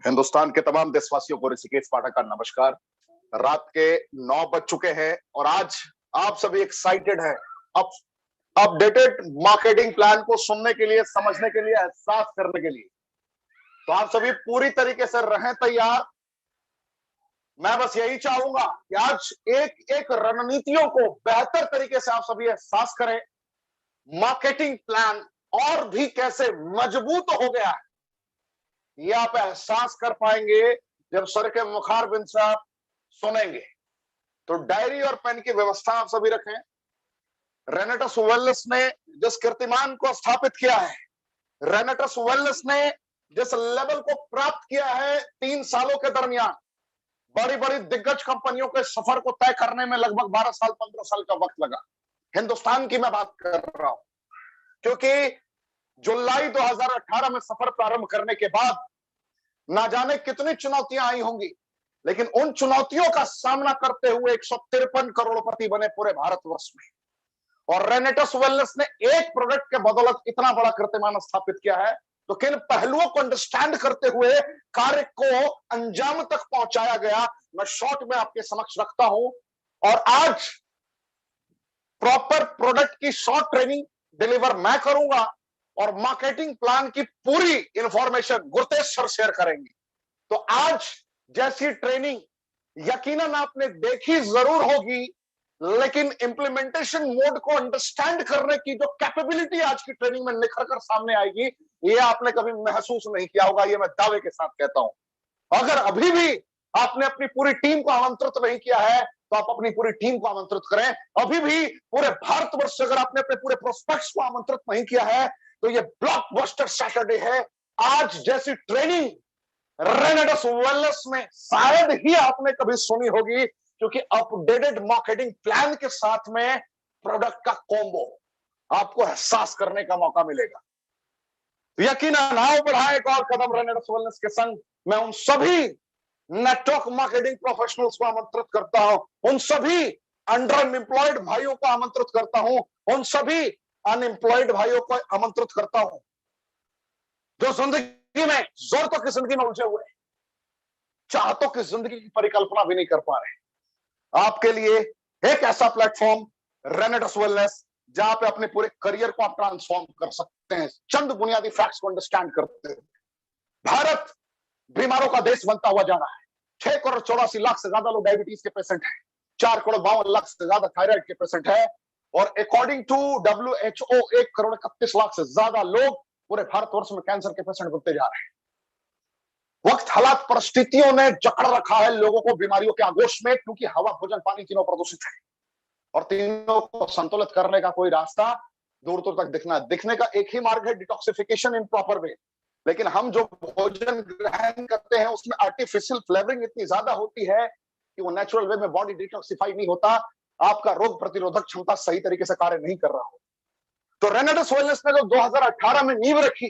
हिंदुस्तान के तमाम देशवासियों को ऋषिकेश पाठक का नमस्कार। रात के 9 बज चुके हैं और आज आप सभी एक्साइटेड हैं अब अपडेटेड मार्केटिंग प्लान को सुनने के लिए, समझने के लिए, एहसास करने के लिए। तो आप सभी पूरी तरीके से रहें तैयार। मैं बस यही चाहूंगा कि आज एक एक रणनीतियों को बेहतर तरीके से आप सभी एहसास करें। मार्केटिंग प्लान और भी कैसे मजबूत हो गया है, ये आप एहसास कर पाएंगे जब सर के मुखार बिन से आप सुनेंगे। तो डायरी और पेन की व्यवस्था आप सभी रखें। रेनेटस वेलनेस ने जिस कीर्तिमान को स्थापित किया है, रेनेटस वेलनेस ने जिस लेवल को प्राप्त किया है 3 सालों के दरमियान, बड़ी बड़ी दिग्गज कंपनियों के सफर को तय करने में लगभग 12 साल 15 साल का वक्त लगा। हिंदुस्तान की मैं बात कर रहा हूं, क्योंकि जुलाई 2018 में सफर प्रारंभ करने के बाद ना जाने कितनी चुनौतियां आई होंगी, लेकिन उन चुनौतियों का सामना करते हुए 153 करोड़पति बने पूरे भारतवर्ष में। और रेनेटस वेलनेस ने एक प्रोडक्ट के बदौलत इतना बड़ा कीर्तिमान स्थापित किया है। तो किन पहलुओं को अंडरस्टैंड करते हुए कार्य को अंजाम तक पहुंचाया गया, मैं शॉर्ट में आपके समक्ष रखता हूं। और आज प्रॉपर प्रोडक्ट की शॉर्ट ट्रेनिंग डिलीवर मैं करूंगा और मार्केटिंग प्लान की पूरी इंफॉर्मेशन गुरतेज सर शेयर करेंगे। तो आज जैसी ट्रेनिंग यकीनन आपने देखी जरूर होगी, लेकिन इंप्लीमेंटेशन मोड को अंडरस्टैंड करने की जो कैपेबिलिटी आज की ट्रेनिंग में निखर कर सामने आएगी, ये आपने कभी महसूस नहीं किया होगा। ये मैं दावे के साथ कहता हूं। अगर अभी भी आपने अपनी पूरी टीम को आमंत्रित नहीं किया है, तो आप अपनी पूरी टीम को आमंत्रित करें। अभी भी पूरे भारतवर्ष से अगर आपने अपने पूरे प्रोस्पेक्ट्स को आमंत्रित नहीं किया है, तो ये ब्लॉकबस्टर सैटरडे है। आज जैसी ट्रेनिंग रेनेटस वेलनेस में शायद ही आपने कभी सुनी होगी, क्योंकि अपडेटेड मार्केटिंग प्लान के साथ में प्रोडक्ट का कॉम्बो आपको एहसास करने का मौका मिलेगा। यकीनन आओ बढ़ाएं एक और कदम रेनेटस वेलनेस के संग। मैं उन सभी नेटवर्क मार्केटिंग प्रोफेशनल्स को आमंत्रित करता हूं, उन सभी अंडर एम्प्लॉयड भाइयों को आमंत्रित करता हूं, उन सभी अनएम्प्लॉयड भाइयों को आमंत्रित करता हूं जो जिंदगी में, जरूरतों की जिंदगी में उलझे हुए, चाहतों की जिंदगी की परिकल्पना भी नहीं कर पा रहे। आपके लिए एक ऐसा प्लेटफॉर्म रेनेटस वेलनेस, जहां पे अपने पूरे करियर को आप ट्रांसफॉर्म कर सकते हैं चंद बुनियादी फैक्ट्स को अंडरस्टैंड करते हुए। भारत बीमारों का देश बनता हुआ जा रहा है। 6 करोड़ 84 लाख से ज्यादा लोग डायबिटीज के पेशेंट हैं, 4 करोड़ 52 लाख से ज्यादा थायराइड के पेशेंट है, और according to WHO 1 crore 31 lakh से ज्यादा लोग पूरे भारतवर्ष में कैंसर के पेशेंट बनते जा रहे हैं। वक्त, हालात, परिस्थितियों ने जकड़ रखा है लोगों को बीमारियों के आगोश में, क्योंकि हवा, भोजन, पानी तीनों प्रदूषित है और तीनों को संतुलित करने का कोई रास्ता दूर दूर तक दिखने का एक ही मार्ग है, डिटॉक्सिफिकेशन इन प्रॉपर वे। लेकिन हम जो भोजन ग्रहण करते हैं उसमें आर्टिफिशियल फ्लेवरिंग इतनी ज्यादा होती है कि वो नेचुरल वे में बॉडी डिटॉक्सिफाई नहीं होता, आपका रोग प्रतिरोधक क्षमता सही तरीके से कार्य नहीं कर रहा हो। तो रेनेटस वेलनेस ने जो 2018 में नींव रखी,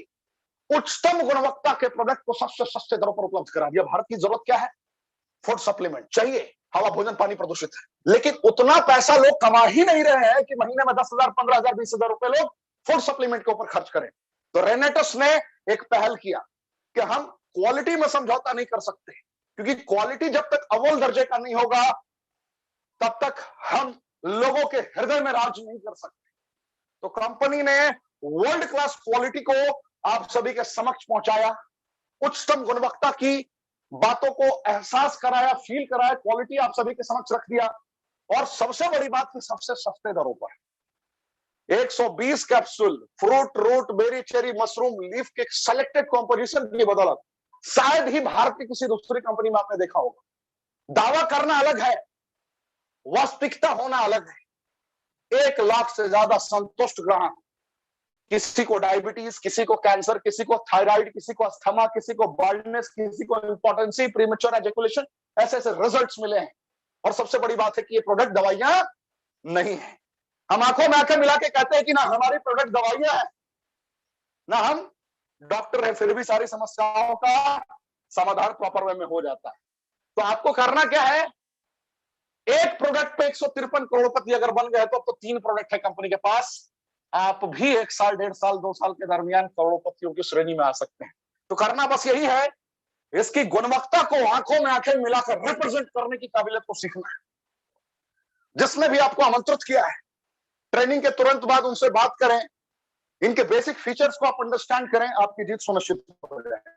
उच्चतम गुणवत्ता के प्रोडक्ट को सबसे सस्ते दरों पर उपलब्ध करा दिया। भारत की जरूरत क्या है? फूड सप्लीमेंट चाहिए, हवा, भोजन, पानी प्रदूषित है, लेकिन उतना पैसा लोग कमा ही नहीं रहे हैं कि महीने में 10,000, 15,000, 20,000 रुपए लोग फूड सप्लीमेंट के ऊपर खर्च करें। तो रेनेटस ने एक पहल किया कि हम क्वालिटी में समझौता नहीं कर सकते, क्योंकि क्वालिटी जब तक अव्वल दर्जे का नहीं होगा, तब तक हम लोगों के हृदय में राज नहीं कर सकते। तो कंपनी ने वर्ल्ड क्लास क्वालिटी को आप सभी के समक्ष पहुंचाया, उच्चतम गुणवत्ता की बातों को एहसास कराया, फील कराया, क्वालिटी आप सभी के समक्ष रख दिया, और सबसे बड़ी बात कि सबसे सस्ते दरों पर 120 capsule fruit, root, berry, cherry, mushroom, leaf के सेलेक्टेड कॉम्पोजिशन की बदौलत शायद ही भारत की किसी दूसरी कंपनी में आपने देखा होगा। दावा करना अलग है, वास्तविकता होना अलग है। 1 लाख से ज्यादा संतुष्ट ग्राहक, किसी को डायबिटीज, किसी को कैंसर, किसी को थायराइड, किसी को अस्थमा, किसी को बाल्डनेस, किसी को इंपॉर्टेंसी, प्रीमेच्योर एजैकुलेशन, ऐसे ऐसे रिजल्ट्स मिले हैं। और सबसे बड़ी बात है कि ये प्रोडक्ट दवाइयां नहीं है। हम आंखों में आंखें मिला के कहते हैं कि ना हमारी प्रोडक्ट दवाइयां है, ना हम डॉक्टर है, फिर भी सारी समस्याओं का समाधान प्रॉपर वे में हो जाता है। तो आपको करना क्या है? एक प्रोडक्ट पे 153 करोड़पति अगर बन गए तो अब तो 3 प्रोडक्ट है कंपनी के पास। आप भी 1 साल, 1.5 साल, 2 साल के दरमियान करोड़पतियों की श्रेणी में आ सकते हैं। तो करना बस यही है इसकी गुणवत्ता को आंखों में आंखें मिलाकर रिप्रेजेंट करने की काबिलियत को सीखना है। जिसने भी आपको आमंत्रित किया है, ट्रेनिंग के तुरंत बाद उनसे बात करें, इनके बेसिक फीचर्स को आप अंडरस्टैंड करें, आपकी जीत सुनिश्चित हो जाएगी।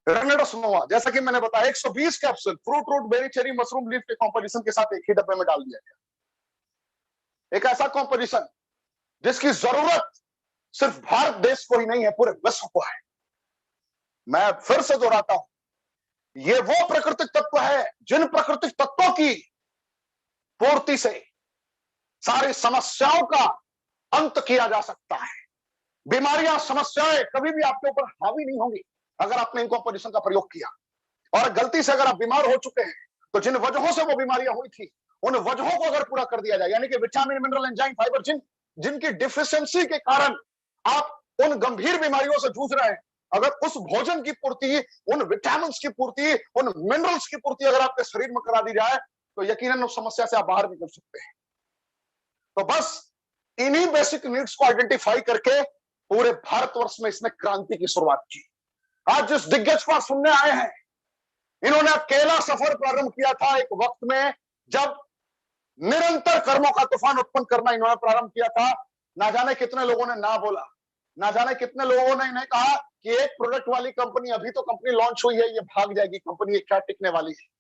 रेनेडस नोवा, जैसा कि मैंने बताया, 120 capsule fruit root berry cherry mushroom leaf के कॉम्पोजिशन के साथ एक ही डब्बे में डाल दिया गया। एक ऐसा कॉम्पोजिशन जिसकी जरूरत सिर्फ भारत देश को ही नहीं है, पूरे विश्व को है। मैं फिर से दोहराता हूं, ये वो प्राकृतिक तत्व है जिन प्राकृतिक तत्वों की पूर्ति से सारी समस्याओं का अंत किया जा सकता है। बीमारियां, समस्याएं कभी भी आपके ऊपर हावी नहीं होंगी अगर आपने इन कॉम्पोजिशन का प्रयोग किया। और गलती से अगर आप बीमार हो चुके हैं तो जिन वजहों से वो बीमारियां हुई थी, उन वजहों को अगर पूरा कर दिया जाए, यानी कि विटामिन, मिनरल, एंजाइम, फाइबर, जिनकी डिफिशियंसी के कारण आप उन गंभीर बीमारियों से जूझ रहे हैं, अगर उस भोजन की पूर्ति, उन विटामिन की पूर्ति, उन मिनरल्स की पूर्ति अगर आपके शरीर में करा दी जाए तो यकीनन उस समस्या से आप बाहर निकल सकते हैं। तो बस इन्हीं बेसिक नीड्स को आइडेंटिफाई करके पूरे भारतवर्ष में इसने क्रांति की शुरुआत की। आज जिस दिग्गज को सुनने आए हैं, इन्होंने अकेला सफर प्रारंभ किया था एक वक्त में जब निरंतर कर्मों का तूफान उत्पन्न करना इन्होंने प्रारंभ किया था। ना जाने कितने लोगों ने ना बोला, ना जाने कितने लोगों ने इन्हें कहा कि एक प्रोडक्ट वाली कंपनी, अभी तो कंपनी लॉन्च हुई है, ये भाग जाएगी कंपनी, क्या टिकने वाली है।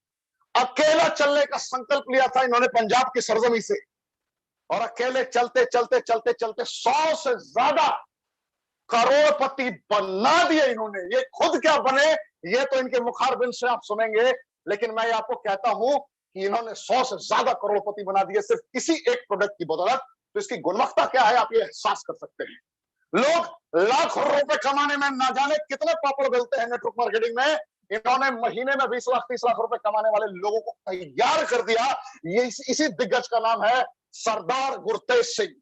अकेला चलने का संकल्प लिया था इन्होंने पंजाब की सरजमी से, और अकेले चलते चलते चलते चलते 100 से ज्यादा करोड़पति बना दिए इन्होंने। ये खुद क्या बने, ये तो इनके मुखारबिंद से आप सुनेंगे, लेकिन मैं आपको कहता हूं कि इन्होंने 100 से ज्यादा करोड़पति बना दिए सिर्फ इसी एक प्रोडक्ट की बदौलत। तो इसकी गुणवत्ता क्या है, आप ये एहसास कर सकते हैं। लोग लाखों रुपए कमाने में ना जाने कितने पापड़ बेलते हैं नेटवर्क मार्केटिंग में, इन्होंने महीने में 20 लाख 30 लाख रुपए कमाने वाले लोगों को तैयार कर दिया। ये इसी दिग्गज का नाम है सरदार गुरतेज सिंह,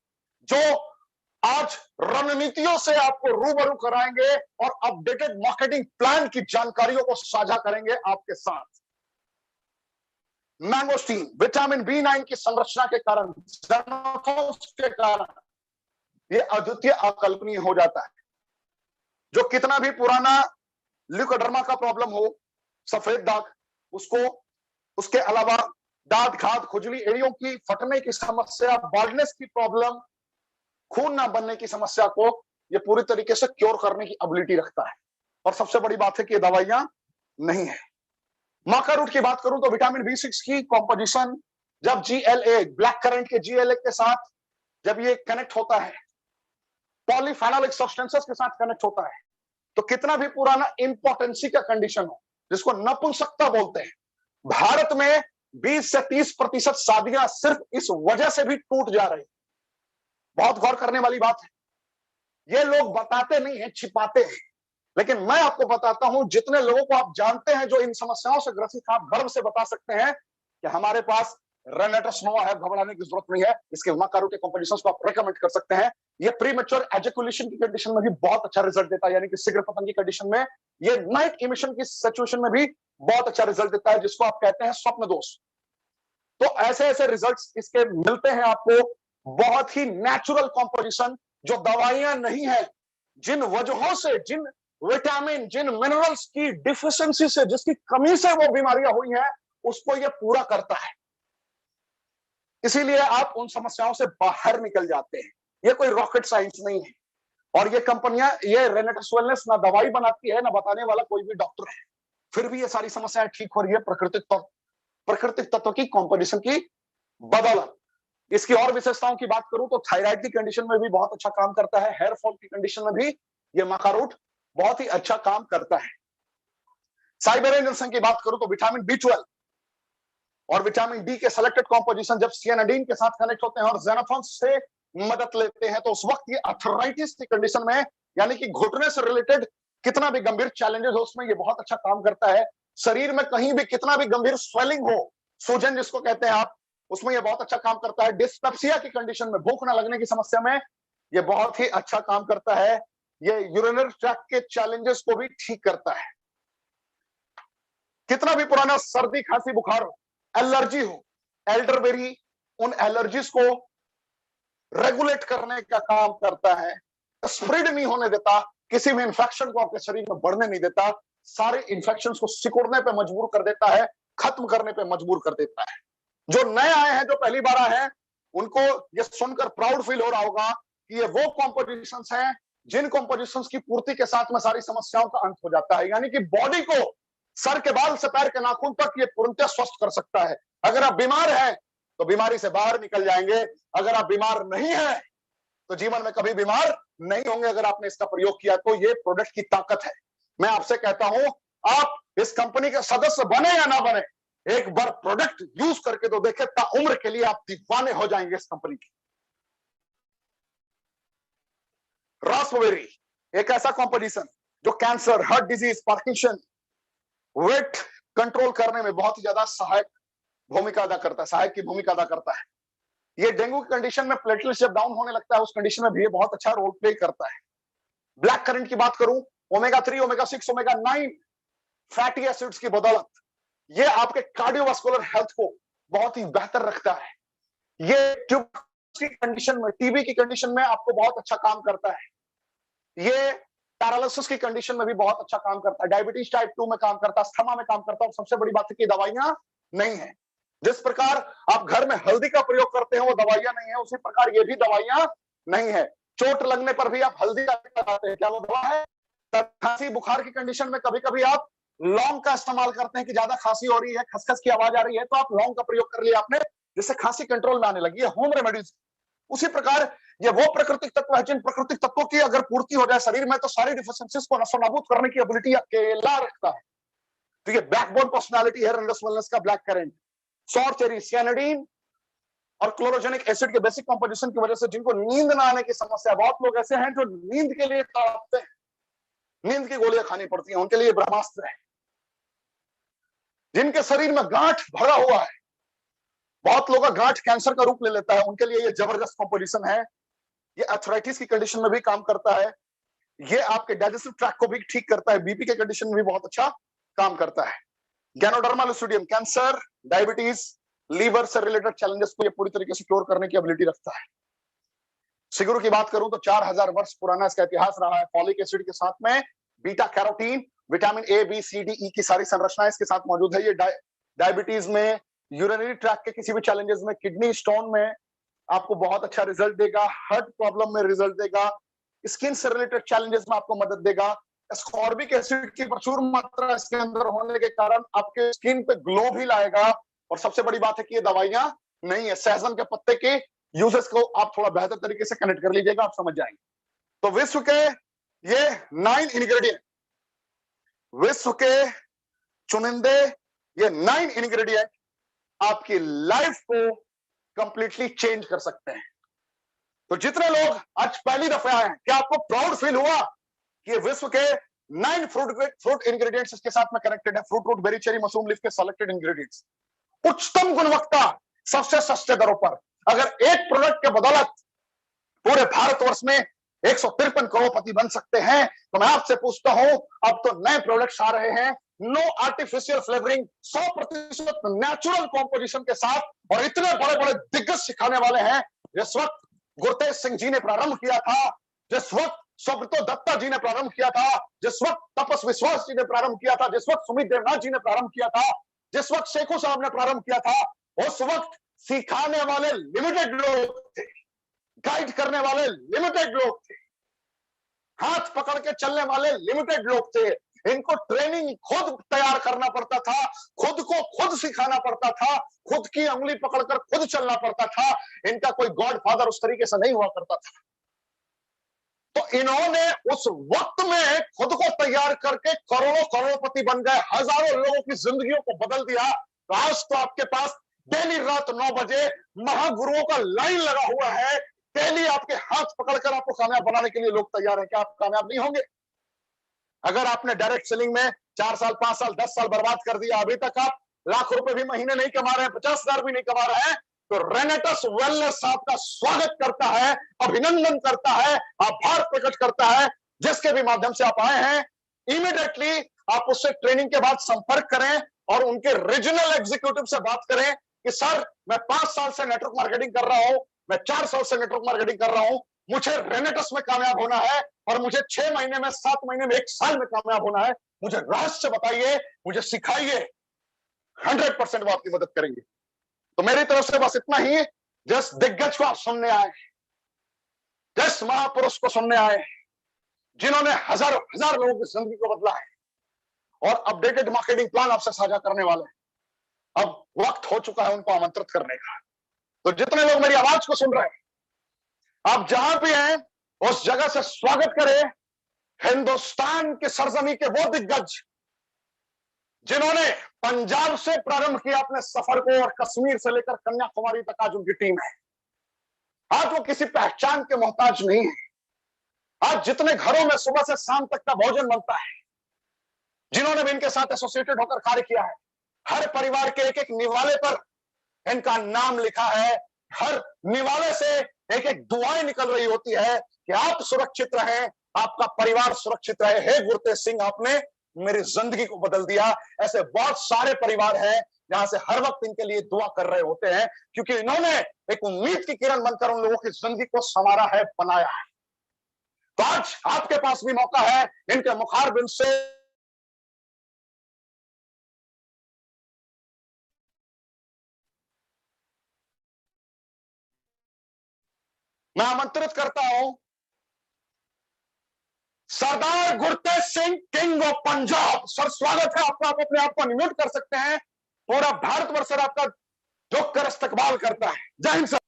जो आज रणनीतियों से आपको रूबरू कराएंगे और अपडेटेड मार्केटिंग प्लान की जानकारियों को साझा करेंगे आपके साथ। मैंगोस्टीन विटामिन B9 की संरचना के कारण, के कारण ये अद्वितीय, अकल्पनीय हो जाता है। जो कितना भी पुराना ल्यूकोडर्मा का प्रॉब्लम हो, सफेद दाग, उसको, उसके अलावा दांत, घात, खुजली, एड़ियों की फटने की समस्या, बाल्डनेस की प्रॉब्लम, खून ना बनने की समस्या को ये पूरी तरीके से क्योर करने की एबिलिटी रखता है। और सबसे बड़ी बात है कि ये दवाइयां नहीं है। माका रूट की बात करूं तो विटामिन B6 की कॉम्पोजिशन जब GLA, ब्लैक करंट के GLA के साथ जब ये कनेक्ट होता है, पॉलीफेनोलिक सब्सटेंसेस के साथ कनेक्ट होता है, तो कितना भी पुराना इंपॉर्टेंसी का कंडीशन हो, जिसको नपुंसकता बोलते हैं, भारत में 20 से 30% शादियां सिर्फ इस वजह से भी टूट जा रही। बहुत गौर करने वाली बात है। ये लोग बताते नहीं है, छिपाते हैं, लेकिन मैं आपको बताता हूं, जितने लोगों को आप जानते हैं जो इन समस्याओं से ग्रसित, आप गर्व से बता सकते हैं कि हमारे पास रेनेटस नोवा है, घबराने की जरूरत नहीं है। इसके माका रूट के कॉम्पोजिशंस को आप रेकमेंड कर सकते हैं। ये प्रीमेच्योर एजैकुलेशन की कंडीशन में भी बहुत अच्छा रिजल्ट देता है, यानी कि शीघ्र पतन की कंडीशन में। ये नाइट इमिशन की सिचुएशन में भी बहुत अच्छा रिजल्ट देता है, जिसको आप कहते हैं स्वप्न दोष। तो ऐसे ऐसे रिजल्ट्स इसके मिलते हैं आपको। बहुत ही नेचुरल कॉम्पोजिशन, जो दवाइयां नहीं है, जिन वजहों से, जिन विटामिन, जिन मिनरल्स की डिफिशियंसी से, जिसकी कमी से वो बीमारियां हुई हैं, उसको ये पूरा करता है। इसीलिए आप उन समस्याओं से बाहर निकल जाते हैं। ये कोई रॉकेट साइंस नहीं है। और ये कंपनियां, ये रेनेटस वेलनेस ना दवाई बनाती है, ना बताने वाला कोई भी डॉक्टर है, फिर भी ये सारी समस्याएं ठीक हो रही है प्राकृतिक तत्व की कॉम्पोजिशन की बदौलत। इसकी और विशेषताओं की बात करूं तो थायराइड की कंडीशन में भी बहुत अच्छा काम करता है। हेयर फॉल की कंडीशन में भी ये माका रूट बहुत ही अच्छा काम करता है। साइबेरियन की बात करूं तो विटामिन B12 और विटामिन D के सेलेक्टेड कॉम्पोजिशन जब सियानाडीन के साथ कनेक्ट होते हैं और ज़ेनोफॉन से मदद लेते हैं, तो उस वक्त ये आर्थराइटिस की कंडीशन में, यानी कि घुटने से रिलेटेड कितना भी गंभीर चैलेंजेस हो, उसमें ये बहुत अच्छा काम करता है। शरीर में कहीं भी कितना भी गंभीर स्वेलिंग हो, सूजन जिसको कहते हैं आप, उसमें ये बहुत अच्छा काम करता है। डिस्पेप्सिया की कंडीशन में, भूख ना लगने की समस्या में ये बहुत ही अच्छा काम करता है। ये यूरिनरी ट्रैक्ट के चैलेंजेस को भी ठीक करता है। कितना भी पुराना सर्दी, खांसी, बुखार हो, एलर्जी हो, एल्डरबेरी उन एलर्जीज को रेगुलेट करने का काम करता है। स्प्रेड नहीं होने देता, किसी भी इंफेक्शन को आपके शरीर में बढ़ने नहीं देता। सारे इन्फेक्शंस को सिकुड़ने पे मजबूर कर देता है, खत्म करने पे मजबूर कर देता है। जो नए आए हैं, जो पहली बार आए हैं, उनको ये सुनकर प्राउड फील हो रहा होगा कि ये वो कॉम्पोजिशंस हैं जिन कॉम्पोजिशंस की पूर्ति के साथ में सारी समस्याओं का अंत हो जाता है। यानी कि बॉडी को सर के बाल से पैर के नाखून तक ये पूर्णतः स्वस्थ कर सकता है। अगर आप बीमार हैं तो बीमारी से बाहर निकल जाएंगे, अगर आप बीमार नहीं हैं तो जीवन में कभी बीमार नहीं होंगे। अगर आपने इसका प्रयोग किया तो ये प्रोडक्ट की ताकत है। मैं आपसे कहता हूं, आप इस कंपनी के सदस्य बने या ना बने, एक बार प्रोडक्ट यूज करके तो देखे, ताउम्र के लिए आप दीवाने हो जाएंगे इस कंपनी की। रास्पबेरी एक ऐसा कॉम्पोजिशन जो cancer, heart disease, Parkinson, weight control करने में बहुत ही ज्यादा सहायक भूमिका अदा करता है, सहायक की भूमिका अदा करता है। ये डेंगू की कंडीशन में प्लेटलेट्स जब डाउन होने लगता है, उस कंडीशन में भी ये बहुत अच्छा रोल प्ले करता है। ब्लैक करंट की बात करूं, omega 3, omega 6, omega 9 fatty acids की बदौलत ये आपके कार्डियोवास्कुलर हेल्थ को बहुत ही बेहतर रखता है। ये ट्यूब की कंडीशन में, टीबी की कंडीशन में आपको बहुत अच्छा काम करता है। ये पैरालिसिस की कंडीशन में भी बहुत अच्छा काम करता है, डायबिटीज टाइप 2 में काम करता है, अस्थमा में काम करता है। और सबसे बड़ी बात है कि दवाइयां नहीं है। जिस प्रकार आप घर में हल्दी का प्रयोग करते हैं वो दवाइयां नहीं है, उसी प्रकार ये भी दवाइयां नहीं है। चोट लगने पर भी आप हल्दी का लगाते हैं, क्या वो दवा है? खांसी बुखार की कंडीशन में कभी कभी आप लौंग का इस्तेमाल करते हैं कि ज्यादा खांसी हो रही है, खसखस की आवाज आ रही है, तो आप लौंग का प्रयोग कर लिया आपने, जिससे खांसी कंट्रोल में आने लगी है। Home remedies. उसी प्रकार ये वो प्राकृतिक तत्व है जिन प्राकृतिक तत्वों की अगर पूर्ति हो जाए शरीर में तो सारी डिफिशियंसीज को नष्ट करने की एबिलिटी अकेला रखता है। तो ये बैकबोन पर्सनालिटी है रनरस वेलनेस का ब्लैक करेंट। सौर चेरी, सियानिडीन और क्लोरोजेनिक एसिड के बेसिक कंपोजिशन की वजह से जिनको नींद ना आने की समस्या, बहुत लोग ऐसे हैं जो नींद के लिए तड़पते हैं, नींद की गोलियां खानी पड़ती हैं, उनके लिए ब्रह्मास्त्र है। जिनके शरीर में गांठ भरा हुआ है, बहुत लोगों का गांठ कैंसर का रूप ले लेता है, उनके लिए ये जबरदस्त कंपोजिशन है। ये अर्थराइटिस की कंडीशन में भी काम करता है। ये आपके डाइजेस्टिव ट्रैक्ट को भी ठीक करता है, बीपी के कंडीशन में भी बहुत अच्छा काम करता है। गैनोडर्मा लुसिडियम कैंसर, डायबिटीज, लीवर से रिलेटेड चैलेंजेस को ये पूरी तरीके से क्योर करने की एबिलिटी रखता है। सिगुरु की बात करूं तो 4000 वर्ष पुराना इसका इतिहास रहा है। फॉलिक एसिड के साथ में beta carotene, vitamin A, B, C, D, E की सारी संरचनाएं इसके साथ मौजूद है। ये डायबिटीज में, यूरिनरी ट्रैक्ट के किसी भी चैलेंजेस में, किडनी स्टोन में आपको बहुत अच्छा रिजल्ट देगा, हार्ट प्रॉब्लम में रिजल्ट देगा, स्किन से रिलेटेड चैलेंजेस में आपको मदद देगा। एस्कॉर्बिक एसिड की प्रचुर मात्रा इसके अंदर होने के कारण आपके स्किन पे ग्लो भी लाएगा। और सबसे बड़ी बात है कि ये दवाइयां नहीं है। सहजन के पत्ते के यूजेस को आप थोड़ा बेहतर तरीके से कनेक्ट कर लीजिएगा, आप समझ जाएंगे। तो विश्व के ये 9 इंग्रेडिएंट, विश्व के चुनिंदे ये 9 इंग्रेडिएंट आपकी लाइफ को कंप्लीटली चेंज कर सकते हैं। तो जितने लोग आज पहली दफा आए हैं, क्या आपको प्राउड फील हुआ कि विश्व के 9 फ्रूट इंग्रेडिएंट्स इसके साथ में कनेक्टेड है? Fruit, berry, cherry, mushroom leaf के सेलेक्टेड इंग्रेडिएंट्स, उच्चतम गुणवत्ता, सबसे सस्ते दरों पर। अगर एक प्रोडक्ट के बदौलत पूरे भारतवर्ष में 153 करोड़पति बन सकते हैं, तो मैं आपसे पूछता हूं, अब तो नए प्रोडक्ट्स आ रहे हैं, no artificial flavouring, 100% natural composition के साथ, और इतने बड़े बड़े दिग्गज सिखाने वाले हैं। जिस वक्त गुरतेज सिंह जी ने प्रारंभ किया था, जिस वक्त सुब्रतो दत्ता जी ने प्रारंभ किया था, जिस वक्त तपस विश्वास जी ने प्रारंभ किया था, जिस वक्त सुमित देवनाथ जी ने प्रारंभ किया था, जिस वक्त शेखू साहब ने प्रारंभ किया था, उस वक्त सिखाने वाले लिमिटेड लोग थे, गाइड करने वाले लिमिटेड लोग थे, हाथ पकड़ के चलने वाले लिमिटेड लोग थे। इनको ट्रेनिंग खुद तैयार करना पड़ता था, खुद को खुद सिखाना पड़ता था, खुद की उंगली पकड़कर खुद चलना पड़ता था। इनका कोई गॉड फादर उस तरीके से नहीं हुआ करता था। तो इन्होंने उस वक्त में खुद को तैयार करके करोड़ों करोड़पति बन गए, हजारों लोगों की जिंदगियों को बदल दिया। तो आज तो आपके पास डेली रात 9 बजे महागुरुओं का लाइन लगा हुआ है। डेली आपके हाथ पकड़कर आपको कामयाब बनाने के लिए लोग तैयार हैं। क्या आप कामयाब नहीं होंगे? अगर आपने डायरेक्ट सेलिंग में 4 साल, 5 साल, 10 साल बर्बाद कर दिया, अभी तक आप लाख रुपए भी महीने नहीं कमा रहे हैं, 50,000 भी नहीं कमा रहे हैं, तो रेनेटस वेलनेस आपका स्वागत करता है, अभिनंदन करता है, आभार प्रकट करता है। जिसके भी माध्यम से आप आए हैं, इमीडिएटली आप उससे ट्रेनिंग के बाद संपर्क करें और उनके रीजनल एग्जीक्यूटिव से बात करें कि सर मैं 5 साल से नेटवर्क मार्केटिंग कर रहा हूं, मैं 4 साल से नेटवर्क मार्केटिंग कर रहा हूं, मुझे रेनेटस में कामयाब होना है और मुझे 6 महीने में, 7 महीने में, 1 साल में कामयाब होना है। मुझे रहस्य बताइए, मुझे सिखाइए, 100% वो आपकी मदद करेंगे। तो मेरी तरफ से बस इतना ही। जिस दिग्गज को आप सुनने आए, जिस महापुरुष को सुनने आए, जिन्होंने हजार हजार लोगों की जिंदगी को बदला है और अपडेटेड मार्केटिंग प्लान आपसे साझा करने वाले हैं, अब वक्त हो चुका है उनको आमंत्रित करने का। तो जितने लोग मेरी आवाज को सुन रहे हैं, आप जहां भी हैं उस जगह से स्वागत करें हिंदुस्तान की सरजमी के वो दिग्गज जिन्होंने पंजाब से प्रारंभ किया अपने सफर को और कश्मीर से लेकर कन्याकुमारी तक आज उनकी टीम है। आज वो किसी पहचान के मोहताज नहीं है। आज जितने घरों में सुबह से शाम तक का भोजन बनता है, जिन्होंने भी इनके साथ एसोसिएटेड होकर कार्य किया है, हर परिवार के एक एक निवाले पर इनका नाम लिखा है। हर निवाले से एक एक दुआएं निकल रही होती है कि आप सुरक्षित रहें, आपका परिवार सुरक्षित रहे। हे गुरतेज सिंह, आपने मेरी जिंदगी को बदल दिया। ऐसे बहुत सारे परिवार हैं जहां से हर वक्त इनके लिए दुआ कर रहे होते हैं, क्योंकि इन्होंने एक उम्मीद की किरण बनकर उन लोगों की जिंदगी को संवारा है, बनाया है। तो आज आपके पास भी मौका है इनके मुखारबिंद से मैं आमंत्रित करता हूं Sardar Gurtej Singh, king of Punjab. Sir, स्वागत है आपका। आप अपने आप को अनम्यूट कर सकते हैं। पूरा भारतवर्ष सर आपका झुक कर इस्तकबाल करता है। जय Hind sir.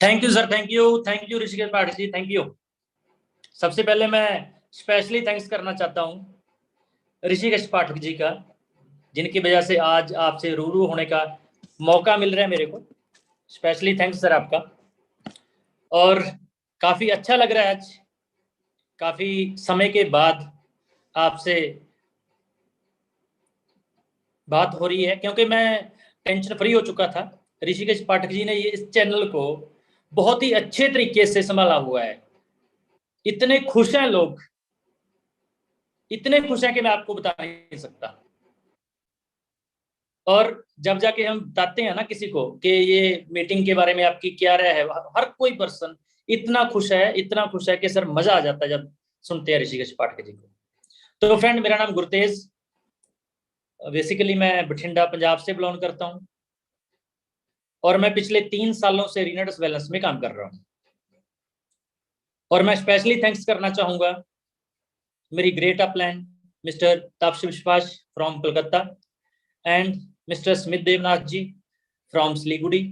Thank you sir, thank you Rishikesh Pathak ji, thank you. सबसे पहले मैं स्पेशली थैंक्स करना चाहता हूं ऋषिकेश पाठक जी का, जिनकी वजह से आज आपसे रूबरू होने का मौका मिल रहा है मेरे को। स्पेशली थैंक्स सर आपका। और काफी अच्छा लग रहा है, आज काफी समय के बाद आपसे बात हो रही है, क्योंकि मैं टेंशन फ्री हो चुका था। ऋषिकेश पाठक जी ने ये इस चैनल को बहुत ही अच्छे तरीके से संभाला हुआ है। इतने खुश हैं लोग, इतने खुश हैं कि मैं आपको बता नहीं सकता। और जब जाके हम बताते हैं ना किसी को कि ये मीटिंग के बारे में आपकी क्या राय है, हर कोई पर्सन इतना खुश है कि सर मजा आ जाता है जब सुनते हैं ऋषिकेश पाठक जी को। तो फ्रेंड, मेरा नाम गुरतेज, बेसिकली मैं बठिंडा पंजाब से बिलोंग करता हूं और मैं पिछले 3 सालों से रीनट्स वेलनेस में काम कर रहा हूं। और मैं स्पेशली थैंक्स करना चाहूंगा मेरी great upline mister Tapasi Vishwas from Kolkata and mister Smit Devnath ji from Siliguri,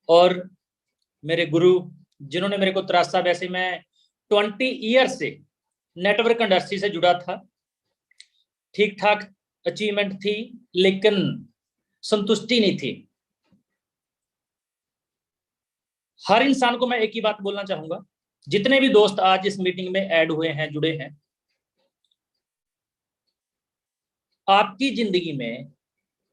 और मेरे गुरु जिन्होंने मेरे को तरासा। वैसे मैं 20 ईयर से नेटवर्क इंडस्ट्री से जुड़ा था, ठीक ठाक अचीवमेंट थी, लेकिन संतुष्टि नहीं थी। हर इंसान को मैं एक ही बात बोलना चाहूंगा, जितने भी दोस्त आज इस मीटिंग में ऐड हुए हैं, जुड़े हैं, आपकी जिंदगी में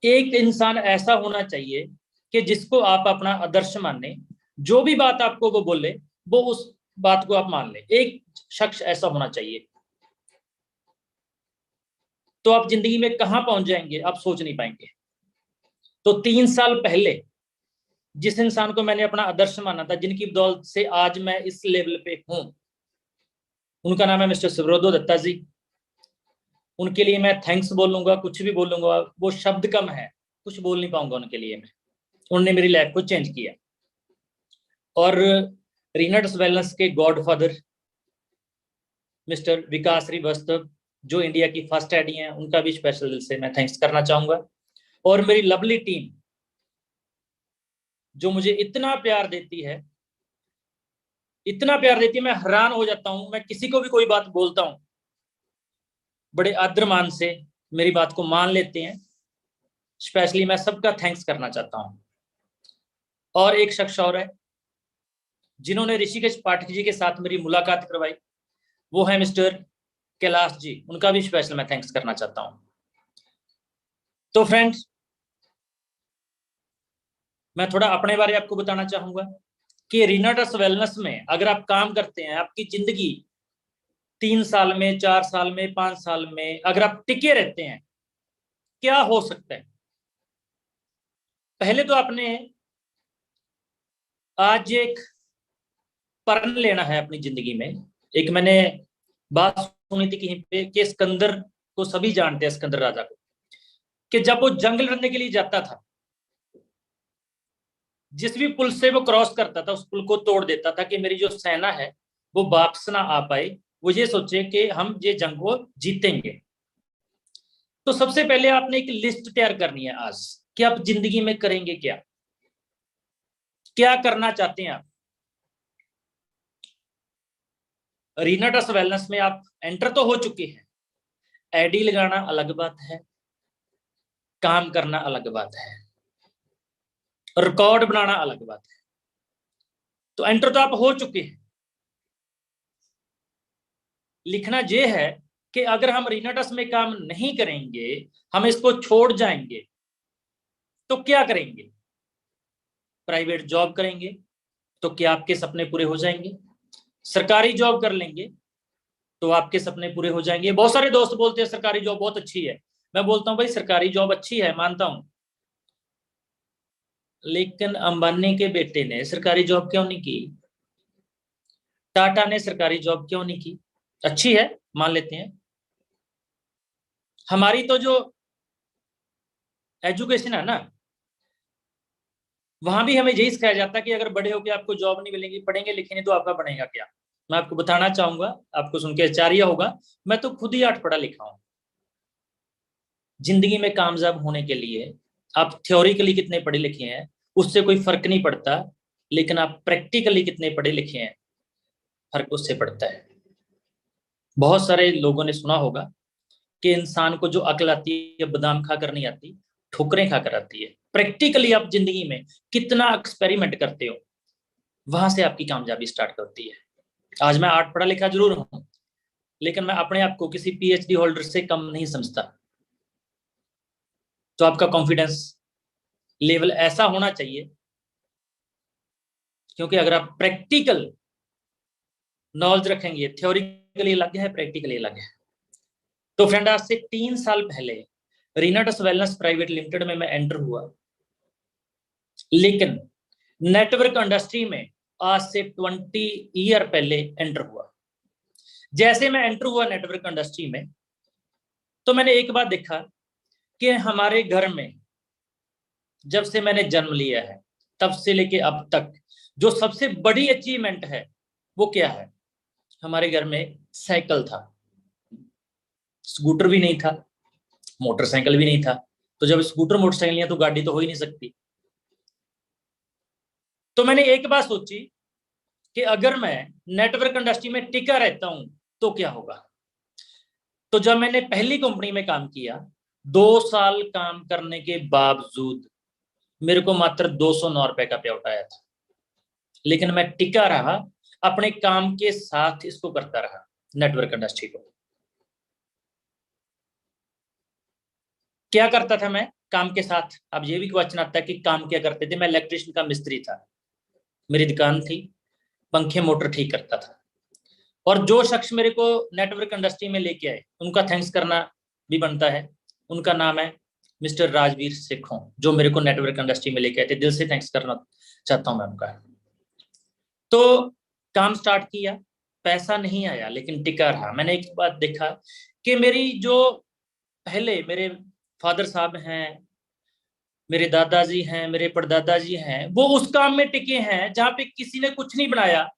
एक इंसान ऐसा होना चाहिए कि जिसको आप अपना आदर्श माने। जो भी बात आपको वो बोले, वो उस बात को आप मान ले। एक शख्स ऐसा होना चाहिए, तो आप जिंदगी में कहां पहुंच जाएंगे आप सोच नहीं पाएंगे। तो 3 साल पहले जिस इंसान को मैंने अपना आदर्श माना था, जिनकी बदौलत से आज मैं इस लेवल पे हूं, उनका नाम है मिस्टर सुब्रतो दत्ता जी। उनके लिए मैं थैंक्स बोलूंगा, कुछ भी बोलूंगा वो शब्द कम है, कुछ बोल नहीं पाऊंगा उनके लिए मैं। उन्होंने मेरी लाइफ को चेंज किया। और रीनट्स वेलनेस के गॉडफादर मिस्टर विकास श्रीवास्तव, जो इंडिया की फर्स्ट एडी हैं, उनका भी स्पेशल दिल से मैं थैंक्स करना चाहूंगा। और मेरी लवली टीम जो मुझे इतना प्यार देती है, मैं हैरान हो जाता हूं। मैं किसी को भी कोई बात बोलता हूं, बड़े आदर मान से मेरी बात को मान लेते हैं। स्पेशली मैं सबका थैंक्स करना चाहता हूं। और एक शख्स और है जिन्होंने ऋषिकेश पाठक जी के साथ मेरी मुलाकात करवाई, वो है मिस्टर कैलाश जी। उनका भी स्पेशल मैं थैंक्स करना चाहता हूं। तो फ्रेंड्स, मैं थोड़ा अपने बारे में आपको बताना चाहूंगा कि रीनट्स वेलनेस में अगर आप काम करते हैं, आपकी जिंदगी 3 साल में, 4 साल में, 5 साल में अगर आप टिके रहते हैं, क्या हो सकता है। पहले तो आपने आज एक प्रण लेना है अपनी जिंदगी में। एक मैंने बात सुनी थी कहीं पे कि सिकंदर को सभी जानते हैं, सिकंदर राजा को, कि जब वो जंग लड़ने के लिए जाता था, जिस भी पुल से वो क्रॉस करता था उस पुल को तोड़ देता था कि मेरी जो सेना है वो वापस ना आ पाए, वो ये सोचे कि हम ये जंग को जीतेंगे। तो सबसे पहले आपने एक लिस्ट तैयार करनी है आज कि आप जिंदगी में करेंगे क्या, क्या करना चाहते हैं आप। रीना टस वेलनेस में आप एंटर तो हो चुके हैं, एडी लगाना अलग बात है, काम करना अलग बात है, रिकॉर्ड बनाना अलग बात है। तो एंटर तो आप हो चुके हैं। लिखना यह है कि अगर हम रीना टस में काम नहीं करेंगे, हम इसको छोड़ जाएंगे, तो क्या करेंगे। प्राइवेट जॉब करेंगे तो क्या आपके सपने पूरे हो जाएंगे। सरकारी जॉब कर लेंगे तो आपके सपने पूरे हो जाएंगे। बहुत सारे दोस्त बोलते हैं सरकारी जॉब बहुत अच्छी है। मैं बोलता हूं भाई सरकारी जॉब अच्छी है, मानता हूं, लेकिन अंबानी के बेटे ने सरकारी जॉब क्यों नहीं की, टाटा ने सरकारी जॉब क्यों नहीं की। अच्छी है, मान लेते हैं। हमारी तो जो एजुकेशन है ना, वहां भी हमें यही सिखाया जाता है कि अगर बड़े होकर आपको जॉब नहीं मिलेगी, पढ़ेंगे लिखेंगे तो आपका बनेगा क्या। मैं आपको बताना चाहूंगा, आपको सुन के आश्चर्य होगा, मैं तो खुद ही 8 पढ़ा लिखा हूं। जिंदगी में कामयाब होने के लिए आप थ्योरिकली कितने पढ़े लिखे हैं उससे कोई फर्क नहीं पड़ता, लेकिन आप प्रैक्टिकली कितने पढ़े लिखे हैं फर्क उससे पड़ता है। बहुत सारे लोगों ने सुना होगा कि इंसान को जो अकल आती है बादाम खाकर नहीं आती, ठोकरें खाकर आती है। प्रैक्टिकली आप जिंदगी में कितना एक्सपेरिमेंट करते हो, वहां से आपकी कामयाबी स्टार्ट होती है। आज मैं 8 पढ़ा लिखा जरूर हूं, लेकिन मैं अपने आप को किसी पीएचडी होल्डर से कम नहीं समझता। तो आपका कॉन्फिडेंस लेवल ऐसा होना चाहिए, क्योंकि अगर आप प्रैक्टिकल नॉलेज रखेंगे, थ्योरिकली अलग है, प्रैक्टिकली अलग है। तो फ्रेंड, आज से 3 साल पहले रीना टस वेलनेस प्राइवेट लिमिटेड में मैं एंटर हुआ, लेकिन नेटवर्क इंडस्ट्री में आज से 20 ईयर पहले एंटर हुआ। जैसे मैं एंटर हुआ नेटवर्क इंडस्ट्री में, तो मैंने एक बात देखा कि हमारे घर में जब से मैंने जन्म लिया है तब से लेके अब तक जो सबसे बड़ी अचीवमेंट है वो क्या है। हमारे घर में साइकिल था, स्कूटर भी नहीं था, मोटरसाइकिल भी नहीं था। तो जब स्कूटर मोटरसाइकिल नहीं है तो गाड़ी तो हो ही नहीं सकती। तो मैंने एक बात सोची कि अगर मैं नेटवर्क इंडस्ट्री में टिका रहता हूं तो क्या होगा। तो जब मैंने पहली कंपनी में काम किया, 2 साल काम करने के बावजूद मेरे को मात्र 209 रुपए का पे आउट आया था, लेकिन मैं टिका रहा, अपने काम के साथ इसको करता रहा, नेटवर्क इंडस्ट्री को। क्या करता था मैं काम के साथ। अब ये भी क्वेश्चन आता है कि काम क्या करते थे। मैं इलेक्ट्रिशियन का मिस्त्री था, मेरी दुकान थी, पंखे मोटर ठीक करता था। और जो शख्स मेरे को नेटवर्क इंडस्ट्री में लेके आए उनका थैंक्स करना भी बनता है। उनका नाम है मिस्टर राजवीर सिखों, जो मेरे को नेटवर्क इंडस्ट्री में लेके आए थे। दिल से थैंक्स करना चाहता हूं मैं उनका। तो काम स्टार्ट किया, पैसा नहीं आया लेकिन टिका रहा। मैंने एक बात देखा कि मेरी जो पहले मेरे फादर साहब हैं, मेरे दादाजी हैं, मेरे परदादाजी हैं, वो उस काम में टिके हैं जहां पे किसी ने कुछ नहीं बनाया।